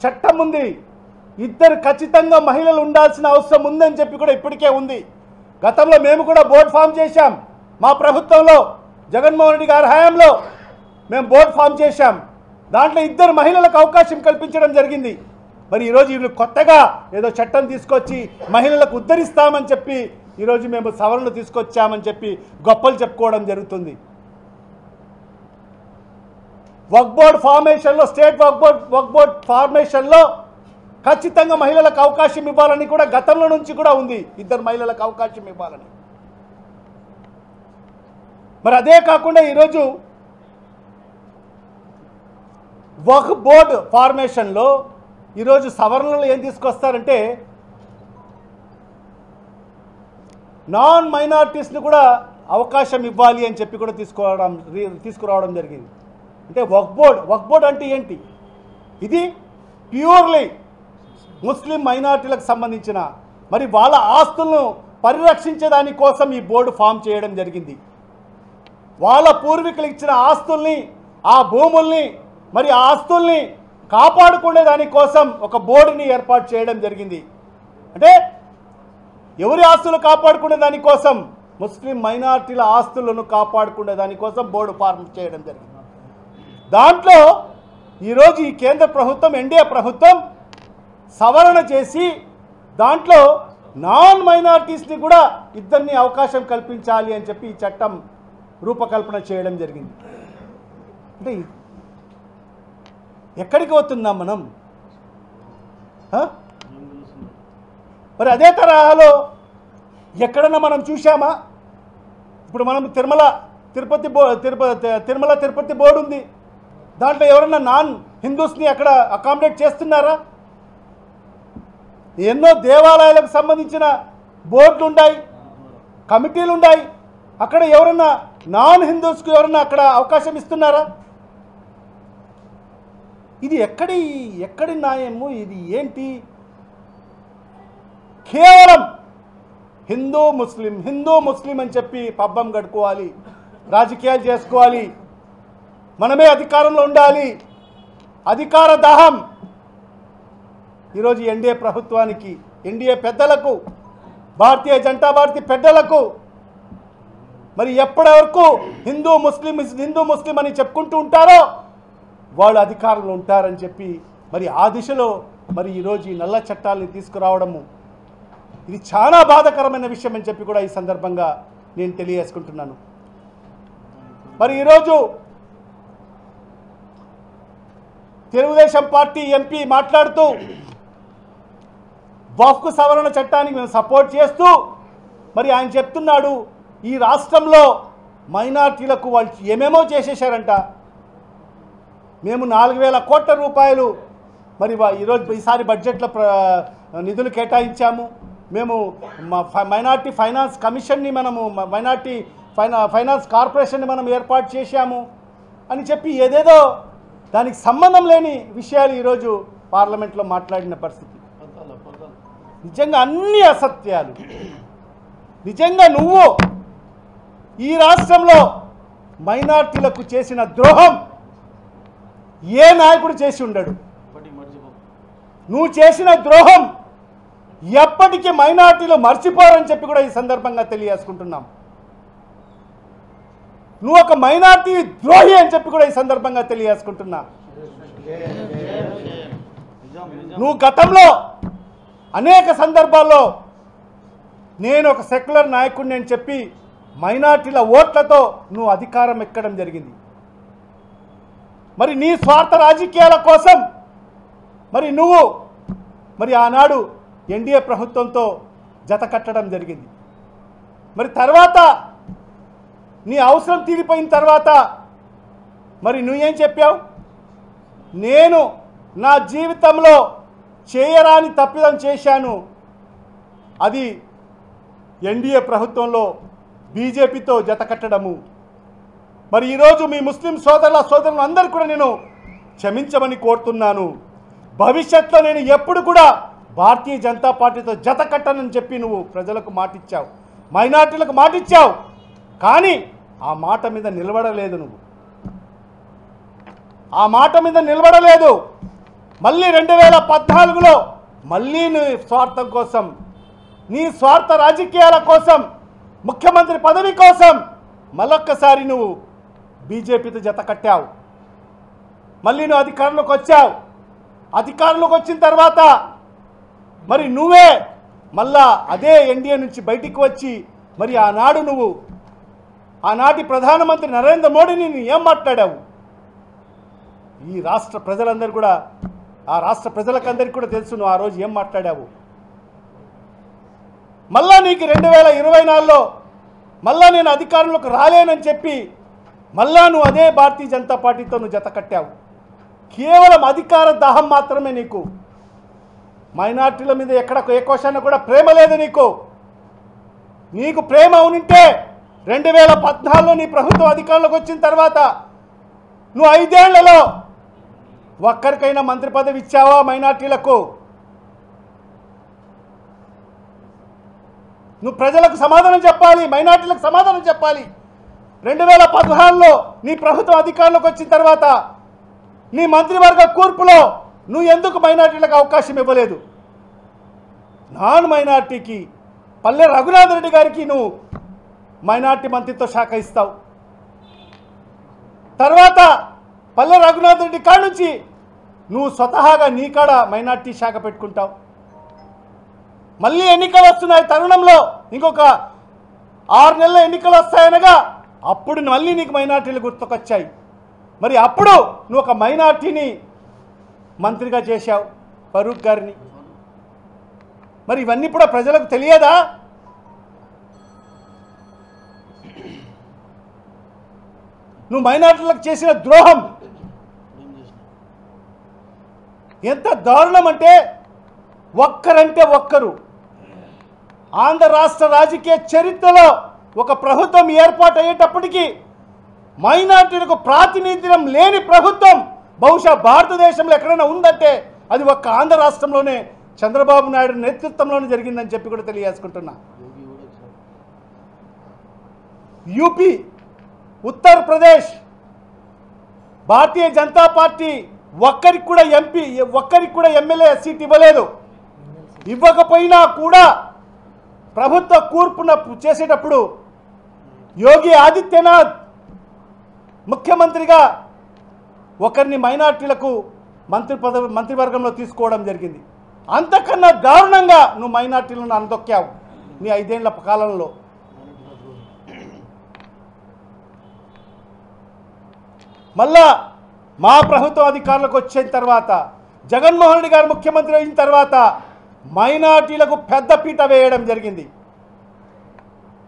చట్టం ఉంది, ఇద్దరు ఖచ్చితంగా మహిళలు ఉండాల్సిన అవసరం ఉందని చెప్పి కూడా ఇప్పటికే ఉంది. గతంలో మేము కూడా బోర్డు ఫామ్ చేశాం, మా ప్రభుత్వంలో జగన్మోహన్ రెడ్డి గారి హయాంలో మేము బోర్డు ఫామ్ చేశాం, దాంట్లో ఇద్దరు మహిళలకు అవకాశం కల్పించడం జరిగింది. మరి ఈరోజు వీళ్ళు కొత్తగా ఏదో చట్టం తీసుకొచ్చి మహిళలకు ఉద్ధరిస్తామని చెప్పి ఈరోజు మేము సవరణలు తీసుకొచ్చామని చెప్పి గొప్పలు చెప్పుకోవడం జరుగుతుంది. వక్ఫ్ బోర్డ్ ఫార్మేషన్లో, స్టేట్ వక్ఫ్ బోర్డ్ ఫార్మేషన్లో ఖచ్చితంగా మహిళలకు అవకాశం ఇవ్వాలని కూడా గతంలో నుంచి కూడా ఉంది, ఇద్దరు మహిళలకు అవకాశం ఇవ్వాలని. మరి అదే కాకుండా ఈరోజు వక్ఫ్ బోర్డు ఫార్మేషన్లో ఈరోజు సవరణలు ఏం తీసుకొస్తారంటే నాన్ మైనారిటీస్ని కూడా అవకాశం ఇవ్వాలి అని చెప్పి కూడా తీసుకురావడం జరిగింది. అంటే వక్ఫ్ బోర్డ్ అంటే ఏంటి? ఇది ప్యూర్లీ ముస్లిం మైనారిటీలకు సంబంధించిన మరి వాళ్ళ ఆస్తులను పరిరక్షించే దానికోసం ఈ బోర్డు ఫామ్ చేయడం జరిగింది. వాళ్ళ పూర్వీకులు ఇచ్చిన ఆస్తుల్ని, ఆ భూముల్ని, మరి ఆ ఆస్తుల్ని కాపాడుకునే దానికోసం ఒక బోర్డుని ఏర్పాటు చేయడం జరిగింది. అంటే ఎవరి ఆస్తులు కాపాడుకునే దానికోసం, ముస్లిం మైనారిటీల ఆస్తులను కాపాడుకునే దానికోసం బోర్డు ఫార్మ్ చేయడం జరిగింది. దాంట్లో ఈరోజు ఈ కేంద్ర ప్రభుత్వం, ఎన్డీఏ ప్రభుత్వం సవరణ చేసి దాంట్లో నాన్ మైనారిటీస్ని కూడా ఇద్దరిని అవకాశం కల్పించాలి అని చెప్పి ఈ చట్టం రూపకల్పన చేయడం జరిగింది. అంటే ఎక్కడికి పోతున్నాం మనం? మరి అదే తరహాలో ఎక్కడన్నా మనం చూసామా? ఇప్పుడు మనం తిరుమల తిరుపతి బోర్డు ఉంది, దాంట్లో ఎవరన్నా నాన్ హిందూస్ని అక్కడ అకామిడేట్ చేస్తున్నారా? ఎన్నో దేవాలయాలకు సంబంధించిన బోర్డులు ఉన్నాయి, కమిటీలు ఉన్నాయి, అక్కడ ఎవరన్నా నాన్ హిందూస్కి ఎవరన్నా అక్కడ అవకాశం ఇస్తున్నారా? ఇది ఎక్కడి న్యాయము? ఇది ఏంటి? కేవలం హిందూ ముస్లిం అని చెప్పి పబ్బం గడుకోవాలి, రాజకీయాలు చేసుకోవాలి, మనమే అధికారంలో ఉండాలి, అధికార దాహం ఈరోజు ఎన్డీఏ ప్రభుత్వానికి, ఎన్డీఏ పెద్దలకు, భారతీయ జనతా పార్టీ పెద్దలకు మరి ఎప్పటి వరకు హిందూ ముస్లిం అని చెప్పుకుంటూ ఉంటారో వాళ్ళు అధికారంలో ఉంటారని చెప్పి మరి ఆ దిశలో మరి ఈరోజు ఈ నల్ల చట్టాలని తీసుకురావడము ఇది చాలా బాధాకరమైన విషయం అని చెప్పి కూడా ఈ సందర్భంగా నేను తెలియజేసుకుంటున్నాను. మరి ఈరోజు తెలుగుదేశం పార్టీ ఎంపీ మాట్లాడుతూ వక్ఫ్ సవరణ చట్టానికి మేము సపోర్ట్ చేస్తూ మరి ఆయన చెప్తున్నాడు ఈ రాష్ట్రంలో మైనార్టీలకు వాళ్ళు ఏమేమో చేసేశారంట, మేము 4,000 కోట్ల రూపాయలు మరి ఈసారి బడ్జెట్లో నిధులు కేటాయించాము, మేము మైనార్టీ ఫైనాన్స్ కమిషన్ని మనము మైనార్టీ ఫైనాన్స్ కార్పొరేషన్ని మనం ఏర్పాటు చేశాము అని చెప్పి ఏదేదో దానికి సంబంధం లేని విషయాలు ఈరోజు పార్లమెంట్లో మాట్లాడిన పరిస్థితి. నిజంగా అన్ని అసత్యాలు. నిజంగా నువ్వు ఈ రాష్ట్రంలో మైనార్టీలకు చేసిన ద్రోహం ఏ నాయకుడు చేసి ఉండడు. నువ్వు చేసిన ద్రోహం ఎప్పటికీ మైనార్టీలు మర్చిపోరని చెప్పి కూడా ఈ సందర్భంగా తెలియజేసుకుంటున్నాం. నువ్వు ఒక మైనార్టీ ద్రోహి అని చెప్పి కూడా ఈ సందర్భంగా తెలియజేసుకుంటున్నా. నువ్వు గతంలో అనేక సందర్భాల్లో నేను ఒక సెక్యులర్ నాయకుడిని అని చెప్పి మైనార్టీల ఓట్లతో నువ్వు అధికారం ఎక్కడం జరిగింది. మరి నీ స్వార్థ రాజకీయాల కోసం మరి నువ్వు మరి ఆనాడు ఎన్డీఏ ప్రభుత్వంతో జత కట్టడం జరిగింది. మరి తర్వాత నీ అవసరం తీరిపోయిన తర్వాత మరి నువ్వేం చెప్పావు? నేను నా జీవితంలో చేయరాని తప్పిదం చేశాను, అది ఎన్డీఏ ప్రభుత్వంలో బీజేపీతో జత కట్టడము. మరి ఈరోజు మీ ముస్లిం సోదరులు అందరూ కూడా నేను క్షమించమని కోరుతున్నాను. భవిష్యత్తులో నేను ఎప్పుడు కూడా భారతీయ జనతా పార్టీతో జత కట్టనని చెప్పి నువ్వు ప్రజలకు మాటిచ్చావు, మైనార్టీలకు మాటిచ్చావు, కానీ ఆ మాట మీద నిలబడలేదు. నువ్వు ఆ మాట మీద నిలబడలేదు. మళ్ళీ 2014లో మళ్ళీ నీ స్వార్థం కోసం, నీ స్వార్థ రాజకీయాల కోసం, ముఖ్యమంత్రి పదవి కోసం మళ్ళొక్కసారి నువ్వు బీజేపీతో జత కట్టావు. మళ్ళీ నువ్వు అధికారంలోకి వచ్చావు. అధికారంలోకి వచ్చిన తర్వాత మరి నువ్వే మళ్ళా అదే ఎన్డీఏ నుంచి బయటికి వచ్చి మరి ఆనాటి ప్రధానమంత్రి నరేంద్ర మోడీని ఏం మాట్లాడావు? ఈ రాష్ట్ర ప్రజలందరూ కూడా, ఆ రాష్ట్ర ప్రజలకందరికీ కూడా తెలుసు నువ్వు ఆ రోజు ఏం మాట్లాడావు. మళ్ళా నీకు 2024లో మళ్ళా నేను అధికారంలోకి రాలేనని చెప్పి మళ్ళా నువ్వు అదే భారతీయ జనతా పార్టీతో నువ్వు జత కట్టావు. కేవలం అధికార దాహం మాత్రమే నీకు. మైనార్టీల మీద ఎక్కడ ఏ కోశాన కూడా ప్రేమ లేదు నీకు. నీకు ప్రేమ ఉనింటే 2014లో నీ ప్రభుత్వం అధికారంలోకి వచ్చిన తర్వాత నువ్వు 5 ఏళ్లలో ఒక్కరికైనా మంత్రి పదవి ఇచ్చావా మైనార్టీలకు? నువ్వు ప్రజలకు సమాధానం చెప్పాలి, మైనార్టీలకు సమాధానం చెప్పాలి. 2016లో నీ ప్రభుత్వం అధికారంలోకి వచ్చిన తర్వాత నీ మంత్రివర్గ కూర్పులో నువ్వు ఎందుకు మైనార్టీలకు అవకాశం ఇవ్వలేదు? నాన్ మైనార్టీకి పల్లె రఘునాథ్ రెడ్డి గారికి నువ్వు మైనార్టీ మంత్రిత్వ శాఖ ఇస్తావు. తర్వాత పల్లె రఘునాథ్ రెడ్డి కాడ నుంచి నువ్వు స్వతహాగా నీ కాడ మైనార్టీ శాఖ పెట్టుకుంటావు. మళ్ళీ ఎన్నికలు వస్తున్నాయి తరుణంలో, ఇంకొక 6 నెలల ఎన్నికలు వస్తాయనగా అప్పుడు మళ్ళీ నీకు మైనార్టీలు గుర్తుకొచ్చాయి. మరి అప్పుడు నువ్వు ఒక మైనార్టీని మంత్రిగా చేశావు, ఫరూక్ గారిని. మరి ఇవన్నీ కూడా ప్రజలకు తెలియదా? నువ్వు మైనార్టీలకు చేసిన ద్రోహం ఎంత దారుణం అంటే, ఒక్కరంటే ఒక్కరు ఆంధ్ర రాష్ట్ర రాజకీయ చరిత్రలో ఒక ప్రభుత్వం ఏర్పాటు అయ్యేటప్పటికీ మైనార్టీలకు ప్రాతినిధ్యం లేని ప్రభుత్వం బహుశా భారతదేశంలో ఎక్కడైనా ఉందంటే అది ఒక్క ఆంధ్ర రాష్ట్రంలోనే చంద్రబాబు నాయుడు నేతృత్వంలోనే జరిగిందని చెప్పి కూడా తెలియజేసుకుంటున్నా. యూపీ, ఉత్తరప్రదేశ్ భారతీయ జనతా పార్టీ ఒక్కరికి కూడా ఎంపీ, ఒక్కరికి కూడా ఎమ్మెల్యే సీట్ ఇవ్వలేదు. ఇవ్వకపోయినా కూడా ప్రభుత్వ కూర్పున చేసేటప్పుడు యోగి ఆదిత్యనాథ్ ముఖ్యమంత్రిగా ఒకరిని మైనార్టీలకు మంత్రివర్గంలో తీసుకోవడం జరిగింది. అంతకన్నా దారుణంగా నువ్వు మైనార్టీలను అనదొక్కావు నీ 5 ఏళ్ల కాలంలో. మళ్ళా మా ప్రభుత్వం అధికారులకు వచ్చిన తర్వాత, జగన్మోహన్ రెడ్డి గారు ముఖ్యమంత్రి అయిన తర్వాత మైనార్టీలకు పెద్దపీట వేయడం జరిగింది.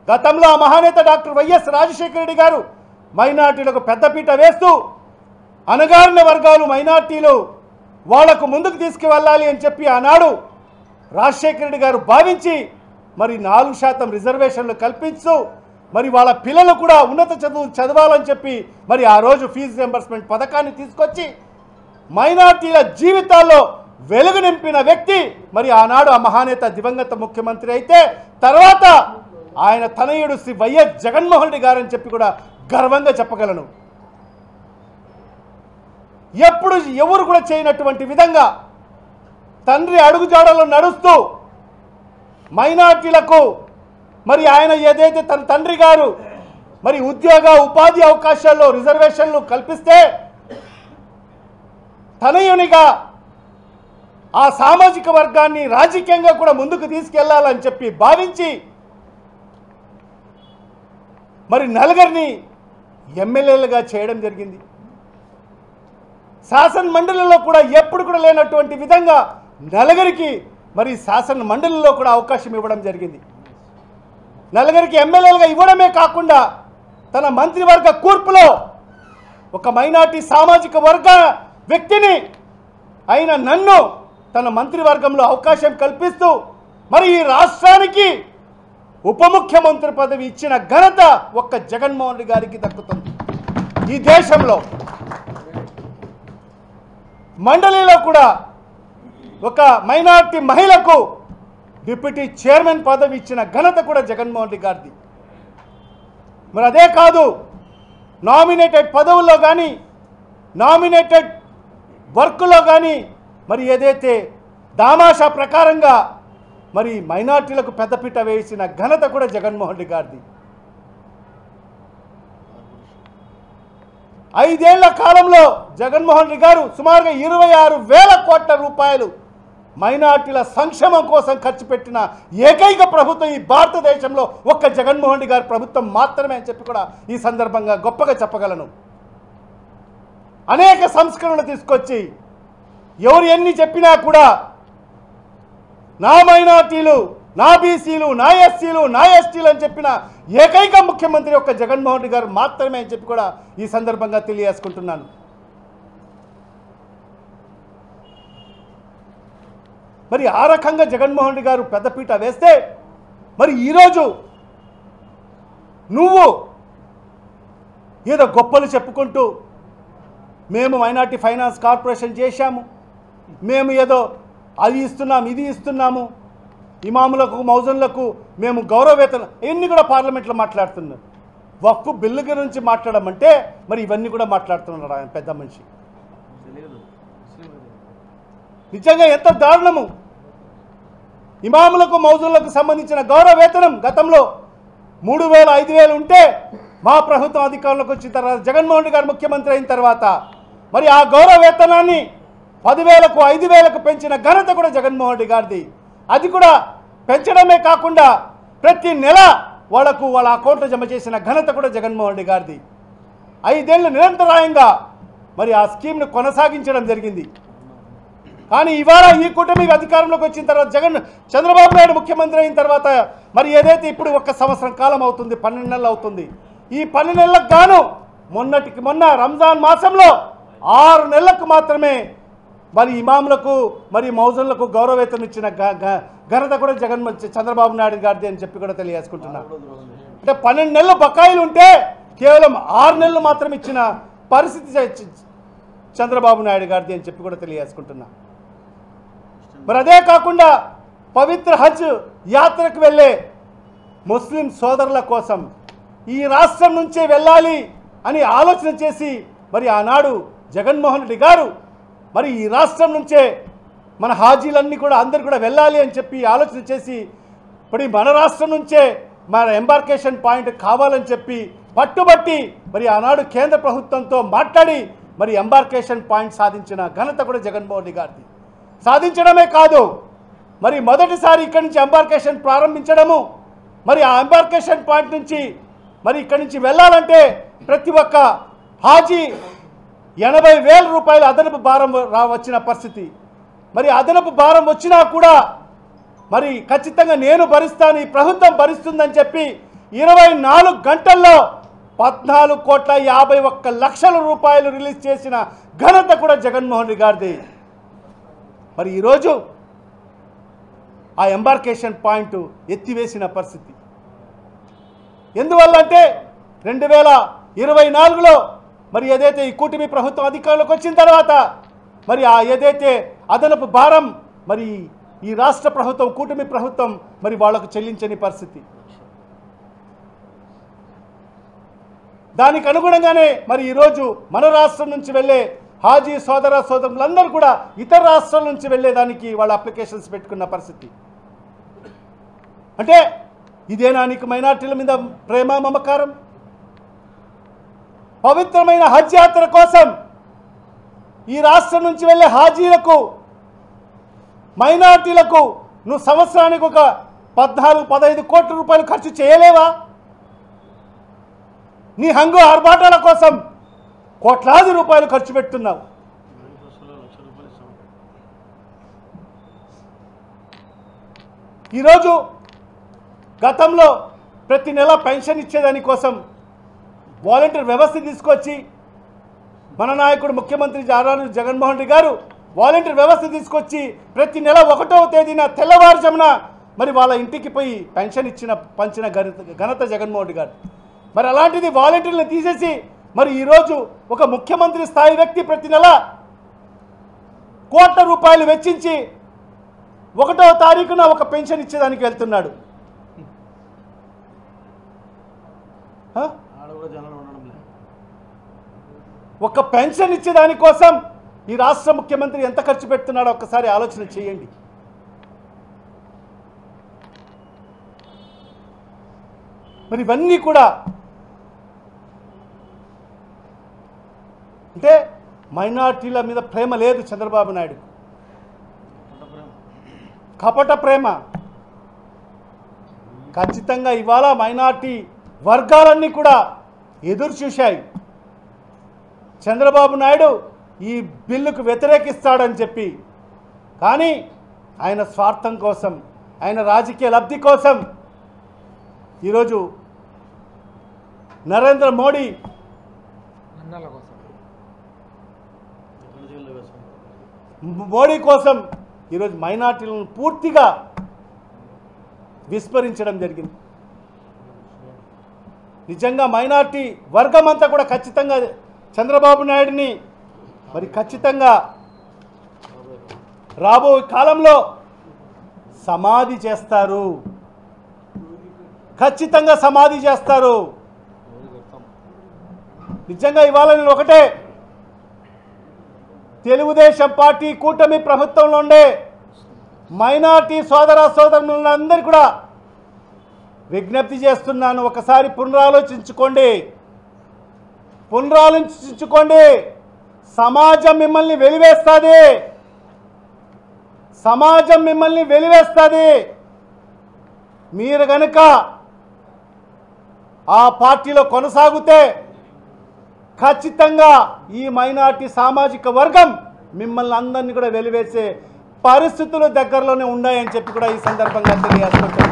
గతంలో మహానేత డాక్టర్ వైఎస్ రాజశేఖర రెడ్డి గారు మైనార్టీలకు పెద్దపీట వేస్తూ అణగారిన వర్గాలు మైనార్టీలు వాళ్లకు ముందుకు తీసుకువెళ్ళాలి అని చెప్పి ఆనాడు రాజశేఖర రెడ్డి గారు భావించి మరి 4% రిజర్వేషన్లు కల్పిస్తూ మరి వాళ్ళ పిల్లలు కూడా ఉన్నత చదవాలని చెప్పి మరి ఆ రోజు ఫీజు రియంబర్స్మెంట్ పథకాన్ని తీసుకొచ్చి మైనార్టీల జీవితాల్లో వెలుగు నింపిన వ్యక్తి మరి ఆనాడు ఆ మహానేత దివంగత ముఖ్యమంత్రి అయితే తర్వాత ఆయన తనయుడు శ్రీ వైఎస్ జగన్మోహన్ రెడ్డి గారు అని చెప్పి కూడా గర్వంగా చెప్పగలను. ఎప్పుడు ఎవరు కూడా చేయనటువంటి విధంగా తండ్రి అడుగుజాడలో నడుస్తూ మైనార్టీలకు మరి ఆయన ఏదైతే తన తండ్రి గారు మరి ఉద్యోగ ఉపాధి అవకాశాల్లో రిజర్వేషన్లు కల్పిస్తే తనయునిగా ఆ సామాజిక వర్గాన్ని రాజకీయంగా కూడా ముందుకు తీసుకెళ్లాలని చెప్పి భావించి మరి నలుగురిని ఎమ్మెల్యేలుగా చేయడం జరిగింది. శాసన మండలిలో కూడా ఎప్పుడు కూడా లేనటువంటి విధంగా నలుగురికి మరి శాసన మండలిలో కూడా అవకాశం ఇవ్వడం జరిగింది. నలుగురికి ఎమ్మెల్యేలుగా ఇవ్వడమే కాకుండా తన మంత్రివర్గ కూర్పులో ఒక మైనార్టీ సామాజిక వర్గ వ్యక్తిని అయిన నన్ను తన మంత్రివర్గంలో అవకాశం కల్పిస్తూ మరి ఈ రాష్ట్రానికి ఉప ముఖ్యమంత్రి పదవి ఇచ్చిన ఘనత ఒక్క జగన్మోహన్ రెడ్డి గారికి దక్కుతుంది. ఈ దేశంలో మండలిలో కూడా ఒక మైనార్టీ మహిళకు డిప్యూటీ చైర్మన్ పదవి ఇచ్చిన ఘనత కూడా జగన్మోహన్ రెడ్డి గారిది. మరి అదే కాదు, నామినేటెడ్ పదవుల్లో కానీ నామినేటెడ్ వర్క్లో కానీ మరి ఏదైతే దామాషా ప్రకారంగా మరి మైనార్టీలకు పెద్దపీట వేసిన ఘనత కూడా జగన్మోహన్ రెడ్డి గారిది. 5 ఏళ్ల కాలంలో జగన్మోహన్ రెడ్డి గారు సుమారుగా 26,000 కోట్ల రూపాయలు మైనార్టీల సంక్షేమం కోసం ఖర్చు పెట్టిన ఏకైక ప్రభుత్వం ఈ భారతదేశంలో ఒక్క జగన్మోహన్ రెడ్డి గారి ప్రభుత్వం మాత్రమే అని చెప్పి కూడా ఈ సందర్భంగా గొప్పగా చెప్పగలను. అనేక సంస్కరణలు తీసుకొచ్చి ఎవరు ఎన్ని చెప్పినా కూడా నా మైనార్టీలు, నా బీసీలు, నా ఎస్సీలు, నా ఎస్టీలు అని చెప్పిన ఏకైక ముఖ్యమంత్రి ఒక్క జగన్మోహన్ రెడ్డి గారు మాత్రమే అని చెప్పి కూడా ఈ సందర్భంగా తెలియజేసుకుంటున్నాను. మరి ఆ రకంగా జగన్మోహన్ రెడ్డి గారు పెద్దపీట వేస్తే మరి ఈరోజు నువ్వు ఏదో గొప్పలు చెప్పుకుంటూ మేము మైనార్టీ ఫైనాన్స్ కార్పొరేషన్ చేశాము, మేము ఏదో అది ఇస్తున్నాము, ఇది ఇస్తున్నాము, ఇమాములకు మౌజన్లకు మేము గౌరవవేతనం, ఇవన్నీ కూడా పార్లమెంట్లో మాట్లాడుతున్నారు. వక్ఫ్ బిల్లు గురించి మాట్లాడమంటే మరి ఇవన్నీ కూడా మాట్లాడుతున్నారు ఆయన పెద్ద మనిషి. నిజంగా ఎంత దారుణము. ఇమాములకు మౌజులకు సంబంధించిన గౌరవ వేతనం గతంలో 3,000 5,000 ఉంటే మా ప్రభుత్వం అధికారంలోకి వచ్చిన తర్వాత జగన్మోహన్ రెడ్డి గారు ముఖ్యమంత్రి అయిన తర్వాత మరి ఆ గౌరవ వేతనాన్ని 10,000కు 5,000కు పెంచిన ఘనత కూడా జగన్మోహన్ రెడ్డి గారిది. అది కూడా పెంచడమే కాకుండా ప్రతి నెల వాళ్లకు వాళ్ళ అకౌంట్లో జమ చేసిన ఘనత కూడా జగన్మోహన్ రెడ్డి గారిది. 5 ఏళ్ళు నిరంతరాయంగా మరి ఆ స్కీమ్ను కొనసాగించడం జరిగింది. కానీ ఇవాళ ఈ కూటమి అధికారంలోకి వచ్చిన తర్వాత చంద్రబాబు నాయుడు ముఖ్యమంత్రి అయిన తర్వాత మరి ఏదైతే ఇప్పుడు 1 సంవత్సరం కాలం అవుతుంది, 12 నెలలు అవుతుంది. ఈ 12 నెలలకు గాను మొన్న రంజాన్ మాసంలో 6 నెలలకు మాత్రమే మరి ఇమాములకు మరి మౌజన్లకు గౌరవవేతనం ఇచ్చిన ఘనత కూడా చంద్రబాబు నాయుడు గారిది అని చెప్పి కూడా తెలియజేసుకుంటున్నా. అంటే 12 నెలలు బకాయిలు ఉంటే కేవలం 6 నెలలు మాత్రం ఇచ్చిన పరిస్థితి చంద్రబాబు నాయుడు గారిది అని చెప్పి కూడా తెలియజేసుకుంటున్నా. మరి అదే కాకుండా పవిత్ర హజ్ యాత్రకు వెళ్ళే ముస్లిం సోదరుల కోసం ఈ రాష్ట్రం నుంచే వెళ్ళాలి అని ఆలోచన చేసి మరి ఆనాడు జగన్మోహన్ రెడ్డి గారు మరి ఈ రాష్ట్రం నుంచే మన హాజీలన్నీ కూడా అందరు కూడా వెళ్ళాలి అని చెప్పి ఆలోచన చేసి మరి మన రాష్ట్రం నుంచే మన ఎంబార్కేషన్ పాయింట్ కావాలని చెప్పి పట్టుబట్టి మరి ఆనాడు కేంద్ర ప్రభుత్వంతో మాట్లాడి మరి ఎంబార్కేషన్ పాయింట్ సాధించిన ఘనత కూడా జగన్మోహన్ రెడ్డి గారిది. సాధించడమే కాదు మరి మొదటిసారి ఇక్కడి నుంచి ఎంబార్కేషన్ ప్రారంభించడము, మరి ఆ ఎంబార్కేషన్ పాయింట్ నుంచి మరి ఇక్కడి నుంచి వెళ్ళాలంటే ప్రతి ఒక్క హాజీ 80,000 రూపాయల అదనపు భారం వచ్చిన పరిస్థితి. మరి అదనపు భారం వచ్చినా కూడా మరి ఖచ్చితంగా నేను భరిస్తాను, ఈ ప్రభుత్వం భరిస్తుందని చెప్పి 24 గంటల్లో 14,51,00,000 రూపాయలు రిలీజ్ చేసిన ఘనత కూడా జగన్మోహన్ రెడ్డి గారిది. మరి ఈరోజు ఆ ఎంబార్కేషన్ పాయింట్ ఎత్తివేసిన పరిస్థితి. ఎందువల్ల అంటే 2024లో మరి ఏదైతే ఈ కూటమి ప్రభుత్వం అధికారంలోకి వచ్చిన తర్వాత మరి ఆ ఏదైతే అదనపు భారం మరి ఈ రాష్ట్ర ప్రభుత్వం కూటమి ప్రభుత్వం మరి వాళ్లకు చెల్లించని పరిస్థితి. దానికి అనుగుణంగానే మరి ఈరోజు మన రాష్ట్రం నుంచి వెళ్ళే హాజీ సోదరులందరూ కూడా ఇతర రాష్ట్రాల నుంచి వెళ్ళేదానికి వాళ్ళ అప్లికేషన్స్ పెట్టుకున్న పరిస్థితి. అంటే ఇదేనా నీకు మైనార్టీల మీద ప్రేమ మమకారం? పవిత్రమైన హజ్ యాత్ర కోసం ఈ రాష్ట్రం నుంచి వెళ్ళే హాజీలకు మైనార్టీలకు నువ్వు సంవత్సరానికి ఒక 14-15 కోట్ల రూపాయలు ఖర్చు చేయలేవా? నీ హంగు ఆర్భాటాల కోసం కోట్లాది రూపాయలు ఖర్చు పెడుతున్నావు. ఈరోజు గతంలో ప్రతి నెల పెన్షన్ ఇచ్చేదానికోసం వాలంటీర్ వ్యవస్థ తీసుకొచ్చి మన నాయకుడు ముఖ్యమంత్రి జగన్మోహన్ రెడ్డి గారు వాలంటీర్ వ్యవస్థ తీసుకొచ్చి ప్రతి నెల 1వ తేదీన తెల్లవారుజామున మరి వాళ్ళ ఇంటికి పోయి పెన్షన్ పంచిన ఘనత జగన్మోహన్ రెడ్డి గారు. మరి అలాంటిది వాలంటీర్లను తీసేసి మరి ఈరోజు ఒక ముఖ్యమంత్రి స్థాయి వ్యక్తి ప్రతి నెల కోట్ల రూపాయలు వెచ్చించి 1వ తారీఖున ఒక పెన్షన్ ఇచ్చేదానికి వెళ్తున్నాడు. ఒక పెన్షన్ ఇచ్చేదానికోసం ఈ రాష్ట్ర ముఖ్యమంత్రి ఎంత ఖర్చు పెడుతున్నాడో ఒక్కసారి ఆలోచన చేయండి. మరి ఇవన్నీ కూడా అంటే మైనార్టీల మీద ప్రేమ లేదు చంద్రబాబు నాయుడు, కపట ప్రేమ. ఖచ్చితంగా ఇవాళ మైనార్టీ వర్గాలన్నీ కూడా ఎదురు చూశాయి. చంద్రబాబు నాయుడు ఈ బిల్లుకు వ్యతిరేకిస్తాడని చెప్పి, కానీ ఆయన స్వార్థం కోసం, ఆయన రాజకీయ లబ్ధి కోసం ఈరోజు నరేంద్ర మోడీ కోసం ఈరోజు మైనార్టీలను పూర్తిగా విస్మరించడం జరిగింది. నిజంగా మైనార్టీ వర్గం అంతా కూడా ఖచ్చితంగా చంద్రబాబు నాయుడిని మరి ఖచ్చితంగా రాబోయే కాలంలో సమాధి చేస్తారు, ఖచ్చితంగా సమాధి చేస్తారు. నిజంగా ఇవాళ నేను ఒకటే తెలుగుదేశం పార్టీ కూటమి ప్రభుత్వంలో ఉండే మైనార్టీ సోదరులందరూ కూడా విజ్ఞప్తి చేస్తున్నాను. ఒకసారి పునరాలోచించుకోండి. సమాజం మిమ్మల్ని వెలివేస్తుంది. మీరు గనుక ఆ పార్టీలో కొనసాగితే ఖచ్చితంగా ఈ మైనార్టీ సామాజిక వర్గం మిమ్మల్ని అందరినీ కూడా వెలివేసే పరిస్థితులు దగ్గరలోనే ఉన్నాయని చెప్పి కూడా ఈ సందర్భంగా తెలియజేస్తున్నాను.